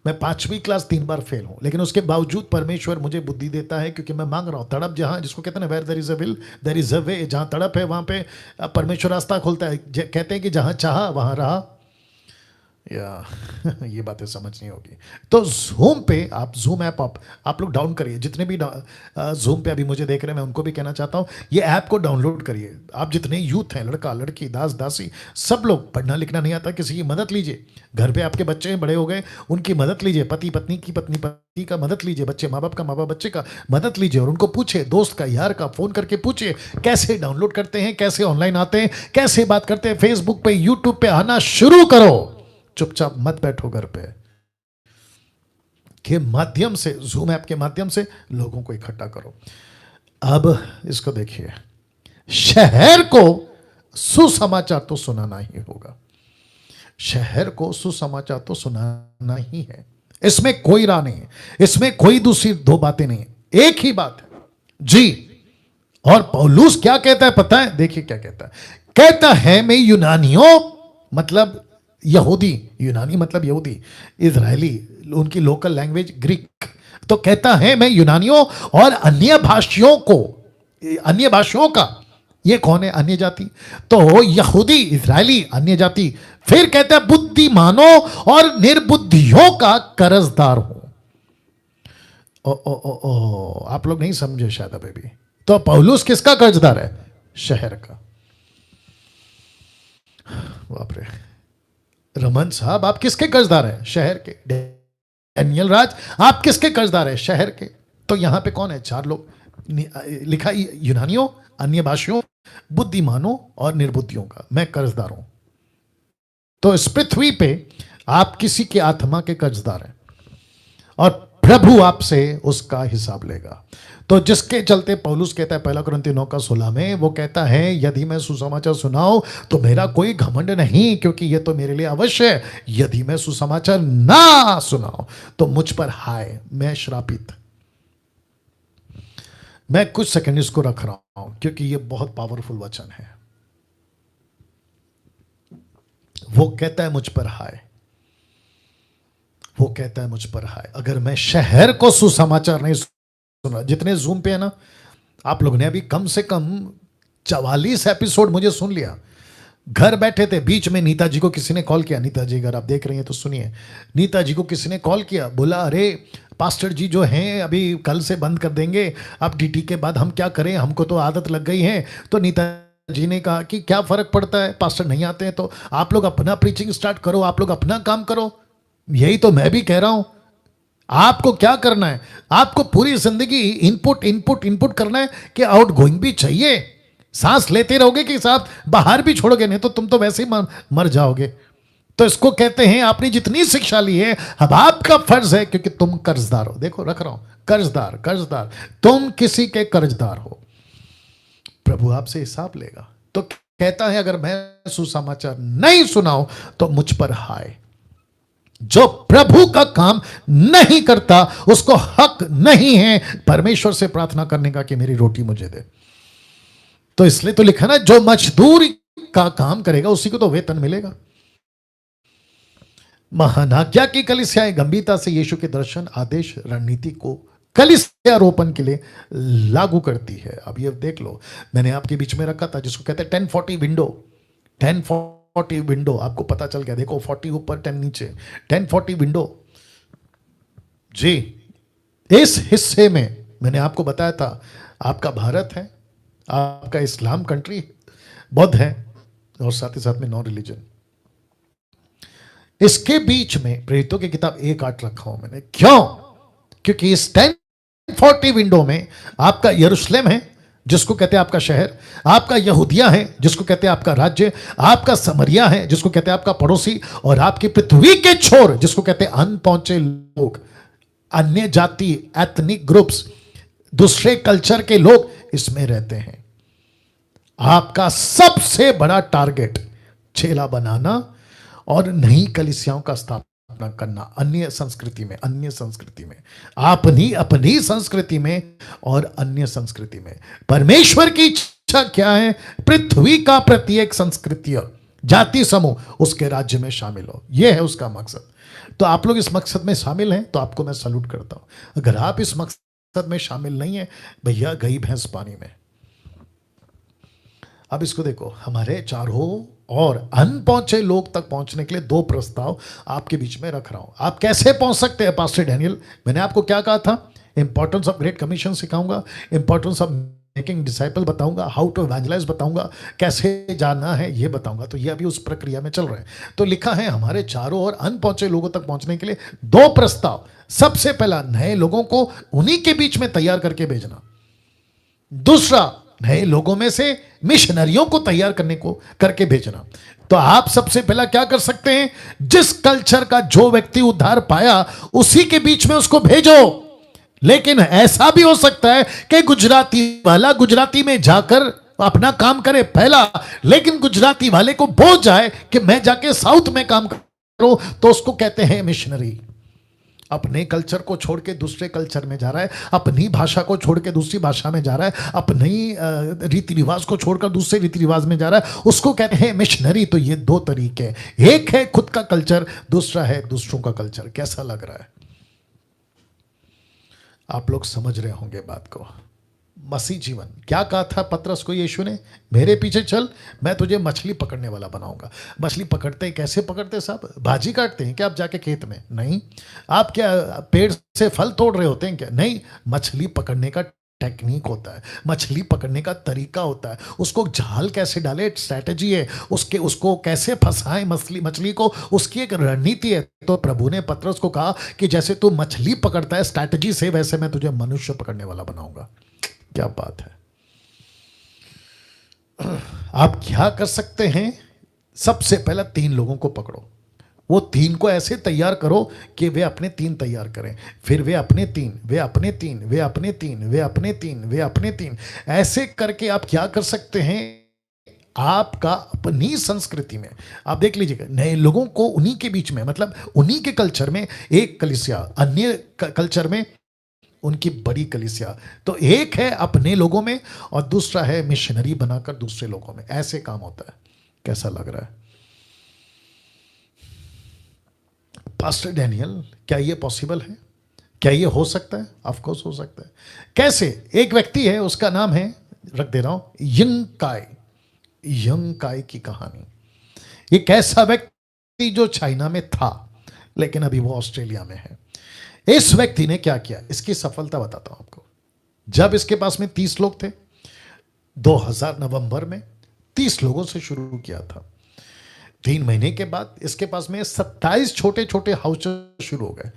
मैं 5वीं क्लास 3 बार फेल हूं, लेकिन उसके बावजूद परमेश्वर मुझे बुद्धि देता है, क्योंकि मैं मांग रहा हूं। तड़प जहां, जिसको कहते हैं ना, where there is a will there is a way, जहां तड़प है वहां पे परमेश्वर रास्ता खोलता है। कहते हैं कि जहां चाहा वहां रहा। या ये बातें समझनी होगी। तो जूम पे आप, जूम ऐप आप लोग डाउन करिए। जितने भी जूम पे अभी मुझे देख रहे हैं, मैं उनको भी कहना चाहता हूँ, ये ऐप को डाउनलोड करिए। आप जितने यूथ हैं, लड़का लड़की, दास दासी, सब लोग, पढ़ना लिखना नहीं आता, किसी की मदद लीजिए। घर पे आपके बच्चे बड़े हो गए, उनकी मदद लीजिए। पति पत्नी की, पत्नी पति का मदद लीजिए। बच्चे माँ बाप का, माँ बाप बच्चे का मदद लीजिए, और उनको पूछे, दोस्त का, यार का, फोन करके पूछिए कैसे डाउनलोड करते हैं, कैसे ऑनलाइन आते हैं, कैसे बात करते हैं। फेसबुक पे, यूट्यूब पे आना शुरू करो, चुपचाप मत बैठो घर पे। के माध्यम से, जूम ऐप के माध्यम से लोगों को इकट्ठा करो। अब इसको देखिए, शहर को सुसमाचार तो सुनाना ही होगा, शहर को सुसमाचार तो सुनाना ही है। इसमें कोई राह नहीं है, इसमें कोई दूसरी दो बातें नहीं है, एक ही बात है जी। और पौलुस क्या कहता है पता है? देखिए क्या कहता है। कहता है, मैं यूनानियों, मतलब यहूदी, यूनानी मतलब यहूदी, इजरायली, उनकी लोकल लैंग्वेज ग्रीक, तो कहता है मैं यूनानियों और अन्य भाषियों को, अन्य भाषियों का, ये कौन है? अन्य जाति। तो यहूदी, इजरायली, अन्य जाति। फिर कहता है बुद्धिमानों और निर्बुद्धियों का कर्जदार हूं। ओ ओ ओ ओ, आप लोग नहीं समझे शायद अभी भी। तो पौलुस किसका कर्जदार है? शहर का। बाप रे, रमन साहब आप किसके कर्जदार हैं? शहर के। डैनियल राज आप किसके कर्जदार हैं? शहर के। तो यहां पे कौन है? 4 लोग लिखा, यूनानियों, अन्य भाषियों, बुद्धिमानों और निर्बुद्धियों का मैं कर्जदार हूं। तो इस पृथ्वी पे आप किसी के आत्मा के कर्जदार हैं, और प्रभु आपसे उसका हिसाब लेगा। तो जिसके चलते पौलुस कहता है 1 कुरिन्थियों 9:16 में, वो कहता है यदि मैं सुसमाचार सुनाऊं तो मेरा कोई घमंड नहीं, क्योंकि ये तो मेरे लिए अवश्य है। यदि मैं सुसमाचार ना सुनाऊं तो मुझ पर हाय, मैं श्रापित। मैं कुछ सेकंड इसको रख रहा हूं, क्योंकि ये बहुत पावरफुल वचन है। वो कहता है मुझ पर हाय, वो कहता है मुझ पर हाय। अगर मैं शहर को सुसमाचार नहीं सुना, जितने जूम पे है ना, आप लोगों ने अभी कम से कम 44 एपिसोड मुझे सुन लिया। घर बैठे थे, बीच में नीता जी को किसी ने कॉल किया। नीता जी अगर आप देख रही हैं तो सुनिए, नीता जी को किसी ने कॉल किया, बोला अरे पास्टर जी जो हैं अभी कल से बंद कर देंगे, अब डीटी के बाद हम क्या करें, हमको तो आदत लग गई है। तो नीता जी ने कहा कि क्या फर्क पड़ता है, पास्टर नहीं आते हैं तो आप लोग अपना प्रीचिंग स्टार्ट करो, आप लोग अपना काम करो। यही तो मैं भी कह रहा हूं। आपको क्या करना है? आपको पूरी जिंदगी इनपुट इनपुट इनपुट करना है कि आउट गोइंग भी चाहिए। सांस लेते रहोगे कि साथ बाहर भी छोड़ोगे, नहीं तो तुम तो वैसे ही मर जाओगे। तो इसको कहते हैं आपने जितनी शिक्षा ली है, अब आपका फर्ज है, क्योंकि तुम कर्जदार हो। देखो रख रहा हूं, कर्जदार, कर्जदार, तुम किसी के कर्जदार हो। प्रभु आपसे हिसाब लेगा। तो कहता है अगर मैं सुसमाचार नहीं सुनाऊं तो मुझ पर हाय। जो प्रभु का काम नहीं करता उसको हक नहीं है परमेश्वर से प्रार्थना करने का कि मेरी रोटी मुझे दे। तो इसलिए तो लिखा ना, जो मजदूर का काम करेगा उसी को तो वेतन मिलेगा। महानाज्ञा की कलीसियाएं गंभीरता से यीशु के दर्शन, आदेश, रणनीति को कलीसियारोपण के लिए लागू करती है। अब ये देख लो, मैंने आपके बीच में रखा था जिसको कहते हैं 1040 विंडो। 1040 विंडो आपको पता चल गया। देखो 40 ऊपर 10 नीचे, 1040 विंडो जी। इस हिस्से में मैंने आपको बताया था, आपका भारत है, आपका इस्लाम कंट्री, बौद्ध है और साथ ही साथ में नॉन रिलीजन। इसके बीच में प्रेरितों की किताब 1:8 रखा हूं मैंने। क्यों? क्योंकि इस 1040 विंडो में आपका यरूशलेम है जिसको कहते हैं आपका शहर, आपका यहूदिया है जिसको कहते हैं आपका राज्य, आपका समरिया है जिसको कहते हैं आपका पड़ोसी, और आपकी पृथ्वी के छोर जिसको कहते हैं अनपहुंचे लोग, अन्य जाति, एथनिक ग्रुप्स, दूसरे कल्चर के लोग इसमें रहते हैं। आपका सबसे बड़ा टारगेट चेला बनाना और नई कलीसियाओं का स्थापना करना अन्य संस्कृति में, अन्य संस्कृति में, अपनी अपनी संस्कृति में और अन्य संस्कृति में। परमेश्वर की इच्छा क्या है? पृथ्वी का प्रत्येक संस्कृति जाति समूह उसके राज्य में शामिल हो, यह है उसका मकसद। तो आप लोग इस मकसद में शामिल हैं तो आपको मैं सैल्यूट करता हूं। अगर आप इस मकसद में शामिल नहीं है, भैया गई भैंस पानी में। अब इसको देखो, हमारे चारों और अनपहुंचे लोग तक पहुंचने के लिए 2 प्रस्ताव आपके बीच में रख रहा हूं। आप कैसे पहुंच सकते हैं पास्टर डैनियल? मैंने आपको क्या कहा था? इंपॉर्टेंस ऑफ ग्रेट कमीशन सिखाऊंगा, इंपॉर्टेंस ऑफ मेकिंग डिसाइपल बताऊंगा, हाउ टू इवेंजलाइज बताऊंगा, कैसे जाना है ये बताऊंगा। तो ये अभी उस प्रक्रिया में चल रहे हैं। तो लिखा है हमारे चारों और अनपहुंचे लोगों तक पहुंचने के लिए 2 प्रस्ताव। सबसे पहला, नए लोगों को उन्हीं के बीच में तैयार करके भेजना। दूसरा, नए लोगों में से मिशनरियों को तैयार करके भेजना। तो आप सबसे पहला क्या कर सकते हैं? जिस कल्चर का जो व्यक्ति उद्धार पाया उसी के बीच में उसको भेजो। लेकिन ऐसा भी हो सकता है कि गुजराती वाला गुजराती में जाकर अपना काम करे पहला, लेकिन गुजराती वाले को बोझ जाए कि मैं जाके साउथ में काम करूं, तो उसको कहते हैं मिशनरी। अपने कल्चर को छोड़ के दूसरे कल्चर में जा रहा है, अपनी भाषा को छोड़ के दूसरी भाषा में जा रहा है, अपनी रीति रिवाज को छोड़कर दूसरे रीति रिवाज में जा रहा है, उसको कहते हैं मिशनरी। तो ये 2 तरीके हैं, एक है खुद का कल्चर, दूसरा है दूसरों का कल्चर। कैसा लग रहा है? आप लोग समझ रहे होंगे बात को। मसीह जीवन क्या कहा था पतरस को यीशु ने? मेरे पीछे चल, मैं तुझे मछली पकड़ने वाला बनाऊंगा। मछली पकड़ते हैं, कैसे पकड़ते हैं साहब? भाजी काटते हैं क्या आप जाके खेत में? नहीं। आप क्या पेड़ से फल तोड़ रहे होते हैं क्या? नहीं। मछली पकड़ने का टेक्निक होता है, मछली पकड़ने का तरीका होता है, उसको जाल कैसे डाले स्ट्रैटेजी है, उसको कैसे फंसाएं मछली को, उसकी एक रणनीति है। तो प्रभु ने पतरस को कहा कि जैसे तू मछली पकड़ता है स्ट्रैटेजी से, वैसे मैं तुझे मनुष्य पकड़ने वाला बनाऊंगा। क्या बात है! आप क्या कर सकते हैं? सबसे पहला 3 लोगों को पकड़ो, वो 3 को ऐसे तैयार करो कि वे अपने 3 तैयार करें, फिर वे अपने 3, वे अपने 3, वे अपने 3, वे अपने 3, वे अपने 3, ऐसे करके आप क्या कर सकते हैं? आपका अपनी संस्कृति में आप देख लीजिएगा, नए लोगों को उन्हीं के बीच में, मतलब उन्हीं के कल्चर में एक कलीसिया, अन्य कल्चर में उनकी बड़ी कलीसिया। तो एक है अपने लोगों में और दूसरा है मिशनरी बनाकर दूसरे लोगों में। ऐसे काम होता है। कैसा लग रहा है पास्टर डैनियल? क्या ये पॉसिबल है? क्या ये हो सकता है? ऑफ कोर्स हो सकता है। कैसे? एक व्यक्ति है, उसका नाम है, रख दे रहा हूं, यंग काय की कहानी। ये कैसा व्यक्ति जो चाइना में था लेकिन अभी वो ऑस्ट्रेलिया में है। इस व्यक्ति ने क्या किया, इसकी सफलता बताता हूं आपको। जब इसके पास में 30 लोग थे, 2000 नवंबर में 30 लोगों से शुरू किया था। 3 महीने के बाद इसके पास में 27 छोटे छोटे हाउस शुरू हो गए।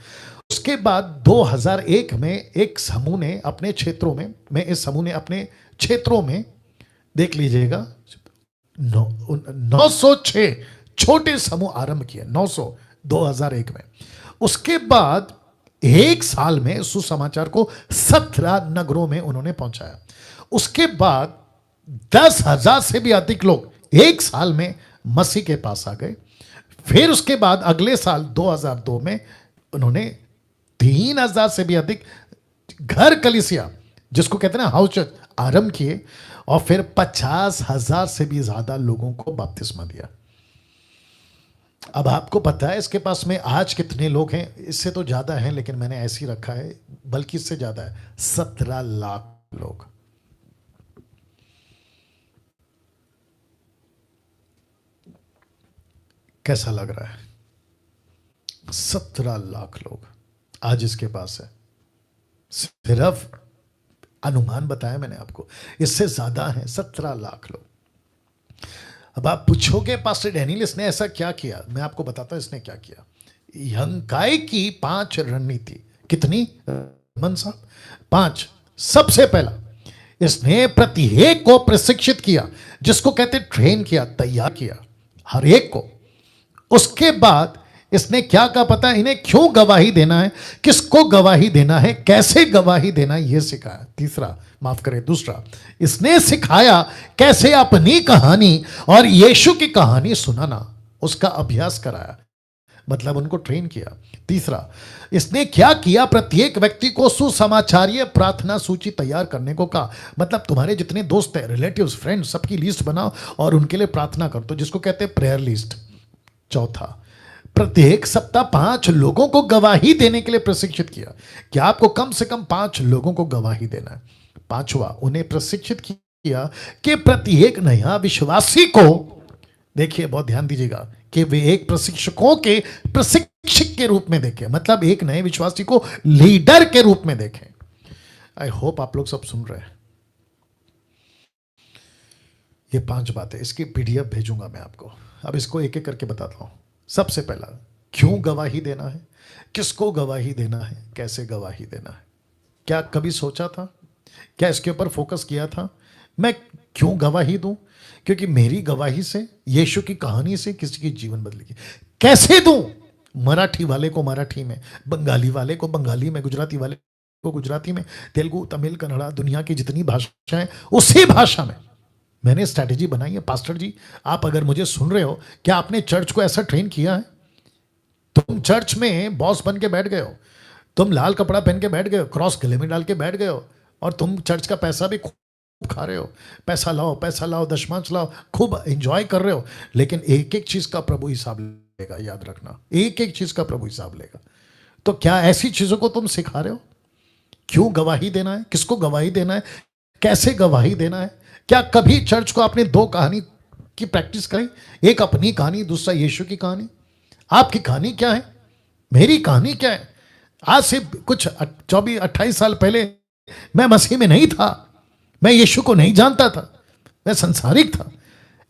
उसके बाद 2001 में एक समूह ने अपने क्षेत्रों में इस समूह ने अपने क्षेत्रों में, देख लीजिएगा, 906 छोटे समूह आरंभ किए। 900 2001 में। उसके बाद 1 साल में सुसमाचार को 17 नगरों में उन्होंने पहुंचाया। उसके बाद 10,000 से भी अधिक लोग 1 साल में मसीह के पास आ गए। फिर उसके बाद अगले साल 2002 में उन्होंने 3,000 से भी अधिक घर कलीसिया, जिसको कहते हैं ना हाउस चर्च, आरंभ किए और फिर 50,000 से भी ज्यादा लोगों को बपतिस्मा दिया। अब आपको पता है इसके पास में आज कितने लोग हैं? इससे तो ज्यादा हैं, लेकिन मैंने ऐसे ही रखा है, बल्कि इससे ज्यादा है, 17 लाख लोग। कैसा लग रहा है? 17 लाख लोग आज इसके पास है। सिर्फ अनुमान बताया मैंने आपको, इससे ज्यादा है 17 लाख लोग। अब आप पूछोगे पास्टर डैनियल इसने ऐसा क्या किया, मैं आपको बताता हूं इसने क्या किया। हंकाई की 5 रणनीति, कितनी मन साहब? 5। सबसे पहला, इसने प्रत्येक को प्रशिक्षित किया, जिसको कहते ट्रेन किया, तैयार किया, हर एक को। उसके बाद इसने क्या कहा पता है? इन्हें क्यों गवाही देना है, किसको गवाही देना है, कैसे गवाही देना है, यह सिखाया। तीसरा, माफ करें, दूसरा, इसने सिखाया कैसे अपनी कहानी और यीशु की कहानी सुनाना, उसका अभ्यास कराया, मतलब उनको ट्रेन किया। तीसरा, इसने क्या किया? प्रत्येक व्यक्ति को सुसमाचारीय प्रार्थना सूची तैयार करने को कहा, मतलब तुम्हारे जितने दोस्त हैं, रिलेटिव्स, फ्रेंड्स, सबकी लिस्ट बनाओ और उनके लिए प्रार्थना कर दो, जिसको कहते हैं प्रेयर लिस्ट। चौथा, प्रत्येक सप्ताह 5 लोगों को गवाही देने के लिए प्रशिक्षित किया कि आपको कम से कम 5 लोगों को गवाही देना है। पांचवा, उन्हें प्रशिक्षित किया कि प्रत्येक नया विश्वासी को, देखिए बहुत ध्यान दीजिएगा, कि वे एक प्रशिक्षकों के प्रशिक्षक के रूप में देखें, मतलब एक नए विश्वासी को लीडर के रूप में देखें। आई होप आप लोग सब सुन रहे हैं। ये 5 बातें, इसकी पीडीएफ भेजूंगा मैं आपको। अब इसको एक एक करके बताता हूं। सबसे पहला, क्यों गवाही देना है, किसको गवाही देना है, कैसे गवाही देना है। क्या कभी सोचा था, क्या इसके ऊपर फोकस किया था? मैं क्यों गवाही दूं? क्योंकि मेरी गवाही से, यीशु की कहानी से किसी की जीवन बदलेगी। कैसे दूं? मराठी वाले को मराठी में, बंगाली वाले को बंगाली में, गुजराती वाले को गुजराती में, तेलुगु, तमिल, कन्नड़ा, दुनिया की जितनी भाषाएं, उसी भाषा में मैंने स्ट्रैटेजी बनाई है। पास्टर जी, आप अगर मुझे सुन रहे हो, क्या आपने चर्च को ऐसा ट्रेन किया है? तुम चर्च में बॉस बन के बैठ गए हो, तुम लाल कपड़ा पहन के बैठ गए हो, क्रॉस गले में डाल के बैठ गए हो, और तुम चर्च का पैसा भी खूब खा रहे हो, पैसा लाओ, दशमांश लाओ, खूब एंजॉय कर रहे हो, लेकिन एक एक चीज का प्रभु हिसाब लेगा, याद रखना, एक एक चीज का प्रभु हिसाब लेगा। तो क्या ऐसी चीजों को तुम सिखा रहे हो? क्यों गवाही देना है, किसको गवाही देना है, कैसे गवाही देना है? क्या कभी चर्च को आपने 2 कहानी की प्रैक्टिस करी? एक अपनी कहानी, दूसरा यीशु की कहानी। आपकी कहानी क्या है, मेरी कहानी क्या है? आज से कुछ 24-28 साल पहले मैं मसीह में नहीं था, मैं यीशु को नहीं जानता था, मैं संसारिक था।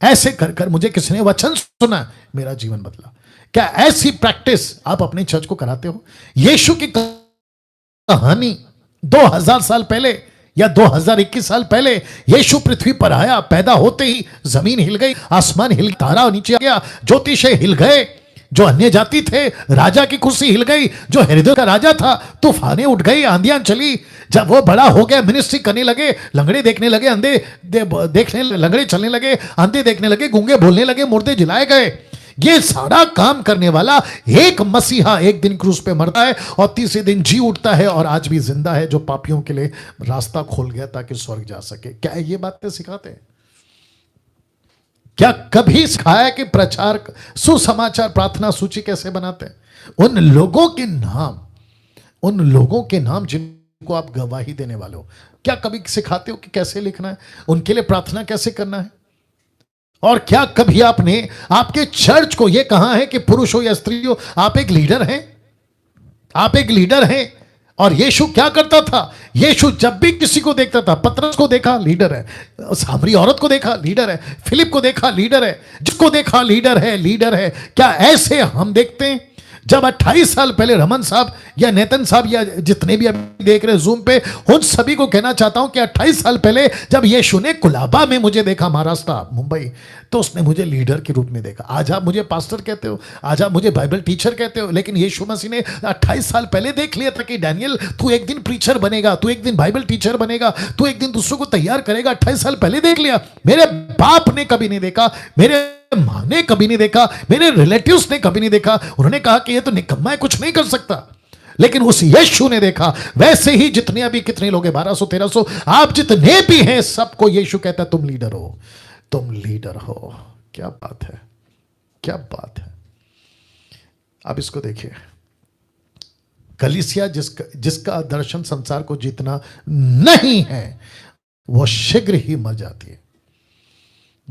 ऐसे कर कर मुझे किसी ने वचन सुना, मेरा जीवन बदला। क्या ऐसी प्रैक्टिस आप अपने चर्च को कराते हो? यीशु की कहानी 2000 साल पहले या 2021 साल पहले यीशु पृथ्वी पर आया, पैदा होते ही जमीन हिल गई, आसमान हिल, तारा नीचे आ गया, ज्योतिषे हिल गए, जो अन्य जाति थे राजा की कुर्सी हिल गई, जो हेरोदेस का राजा था तूफानें उठ गई, आंधियां चली। जब वो बड़ा हो गया, मिनिस्ट्री करने लगे, लंगड़े देखने लगे, अंधे देखने, लंगड़े चलने लगे, अंधे देखने लगे, गूंगे बोलने लगे, मुर्दे जिलाए गए। ये सारा काम करने वाला एक मसीहा एक दिन क्रूस पे मरता है और तीसरे दिन जी उठता है और आज भी जिंदा है, जो पापियों के लिए रास्ता खोल गया ताकि स्वर्ग जा सके। क्या ये बातें सिखाते हैं? क्या कभी सिखाया कि प्रचार, सुसमाचार प्रार्थना सूची कैसे बनाते हैं? उन लोगों के नाम जिनको आप गवाही देने वाले हो, क्या कभी सिखाते हो कि कैसे लिखना है, उनके लिए प्रार्थना कैसे करना है? और क्या कभी आपने आपके चर्च को यह कहा है कि पुरुष हो या स्त्री हो, आप एक लीडर हैं, आप एक लीडर हैं? और यीशु क्या करता था? यीशु जब भी किसी को देखता था, पतरस को देखा लीडर है, सामरी औरत को देखा लीडर है, फिलिप को देखा लीडर है, जिसको देखा लीडर है, लीडर है। क्या ऐसे हम देखते हैं? जब 28 साल पहले रमन साहब या नेतन साहब या जितने भी अभी देख रहे जूम पे, उन सभी को कहना चाहता हूं कि 28 साल पहले जब यीशु ने कुलाबा में मुझे देखा, महाराष्ट्र, मुंबई, तो उसने मुझे लीडर के रूप में देखा। आज आप मुझे पास्टर कहते हो, आज आप मुझे बाइबल टीचर कहते हो, लेकिन यीशु मसीह ने 28 साल पहले देख लिया था कि डैनियल, तू एक दिन प्रीचर बनेगा, तू एक दिन बाइबल टीचर बनेगा, तू एक दिन दूसरों को तैयार करेगा। 28 साल पहले देख लिया। मेरे बाप ने कभी नहीं देखा, मेरे मां ने कभी नहीं देखा, मेरे रिलेटिव्स ने कभी नहीं देखा। उन्होंने कहा कि ये तो निकम्मा है, कुछ नहीं कर सकता, लेकिन उस यीशु ने देखा। वैसे ही जितने अभी कितने लोग हैं, 1200-1300, आप जितने भी हैं, सबको यीशु कहता है तुम लीडर हो, तुम लीडर हो। क्या बात है, क्या बात है। अब इसको देखिए, कलीसिया जिसका दर्शन संसार को जीतना नहीं है, वो शीघ्र ही मर जाती है।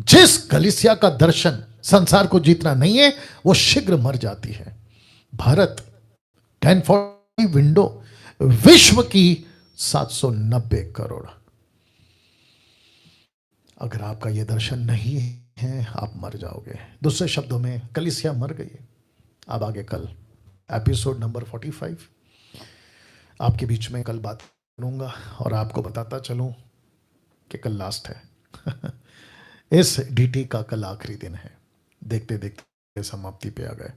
जिस कलीसिया का दर्शन संसार को जीतना नहीं है, वो शीघ्र मर जाती है। भारत 1040 विंडो, विश्व की 790 करोड़। अगर आपका यह दर्शन नहीं हैं आप मर जाओगे। दूसरे शब्दों में कलीसिया मर गई। अब आगे कल एपिसोड नंबर 45 आपके बीच में कल बात करूंगा और आपको बताता चलूं कि कल लास्ट है। इस डीटी का कल आखिरी दिन है। देखते देखते समाप्ति पे आ गए।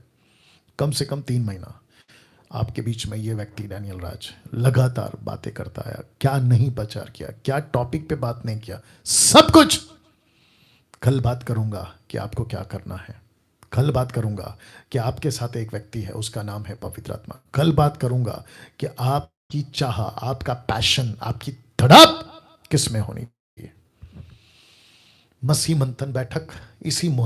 कम से कम 3 महीना आपके बीच में ये व्यक्ति डैनियल राज लगातार बातें करता आया। क्या नहीं प्रचार किया, क्या टॉपिक पे बात नहीं किया, सब कुछ। कल बात करूंगा कि आपको क्या करना है। कल बात करूंगा कि आपके साथ एक व्यक्ति है, उसका नाम है पवित्र आत्मा। कल बात करूंगा कि आपकी चाह, आपका पैशन, आपकी धड़प किस में होनी चाहिए। मसीह मंथन बैठक इसी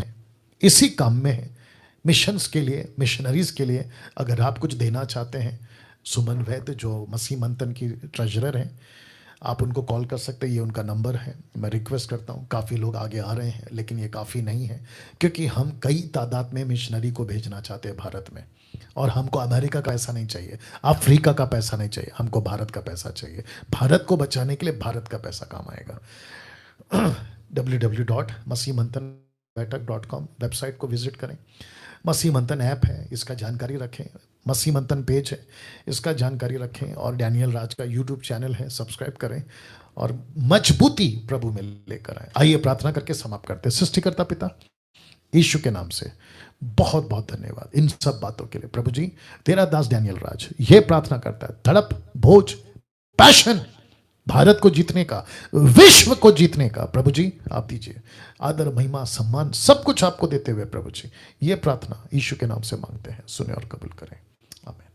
इसी काम में है। मिशंस के लिए, मिशनरीज के लिए अगर आप कुछ देना चाहते हैं, सुमन वैद्य जो मसीह मंथन की ट्रेजरर हैं, आप उनको कॉल कर सकते हैं। ये उनका नंबर है। मैं रिक्वेस्ट करता हूँ, काफ़ी लोग आगे आ रहे हैं लेकिन ये काफ़ी नहीं है, क्योंकि हम कई तादाद में मिशनरी को भेजना चाहते हैं भारत में। और हमको अमेरिका का पैसा नहीं चाहिए, अफ्रीका का पैसा नहीं चाहिए, हमको भारत का पैसा चाहिए। भारत को बचाने के लिए भारत का पैसा काम आएगा। www.masihmanthanbaitak.com वेबसाइट को विजिट करें। मसीह मंथन ऐप है, इसका जानकारी रखें। मसीह मंथन पेज है, इसका जानकारी रखें। और डैनियल राज का यूट्यूब चैनल है, सब्सक्राइब करें और मजबूती प्रभु में लेकर आए। आइए प्रार्थना करके समाप्त करते हैं। सृष्टिकर्ता पिता यीशु के नाम से बहुत बहुत धन्यवाद इन सब बातों के लिए। प्रभु जी, तेरा दास डैनियल राज ये प्रार्थना करता है, तड़प, भोज, पैशन भारत को जीतने का, विश्व को जीतने का प्रभु जी आप दीजिए। आदर, महिमा, सम्मान सब कुछ आपको देते हुए प्रभु जी ये प्रार्थना यीशु के नाम से मांगते हैं। सुने और कबूल करें। आमीन।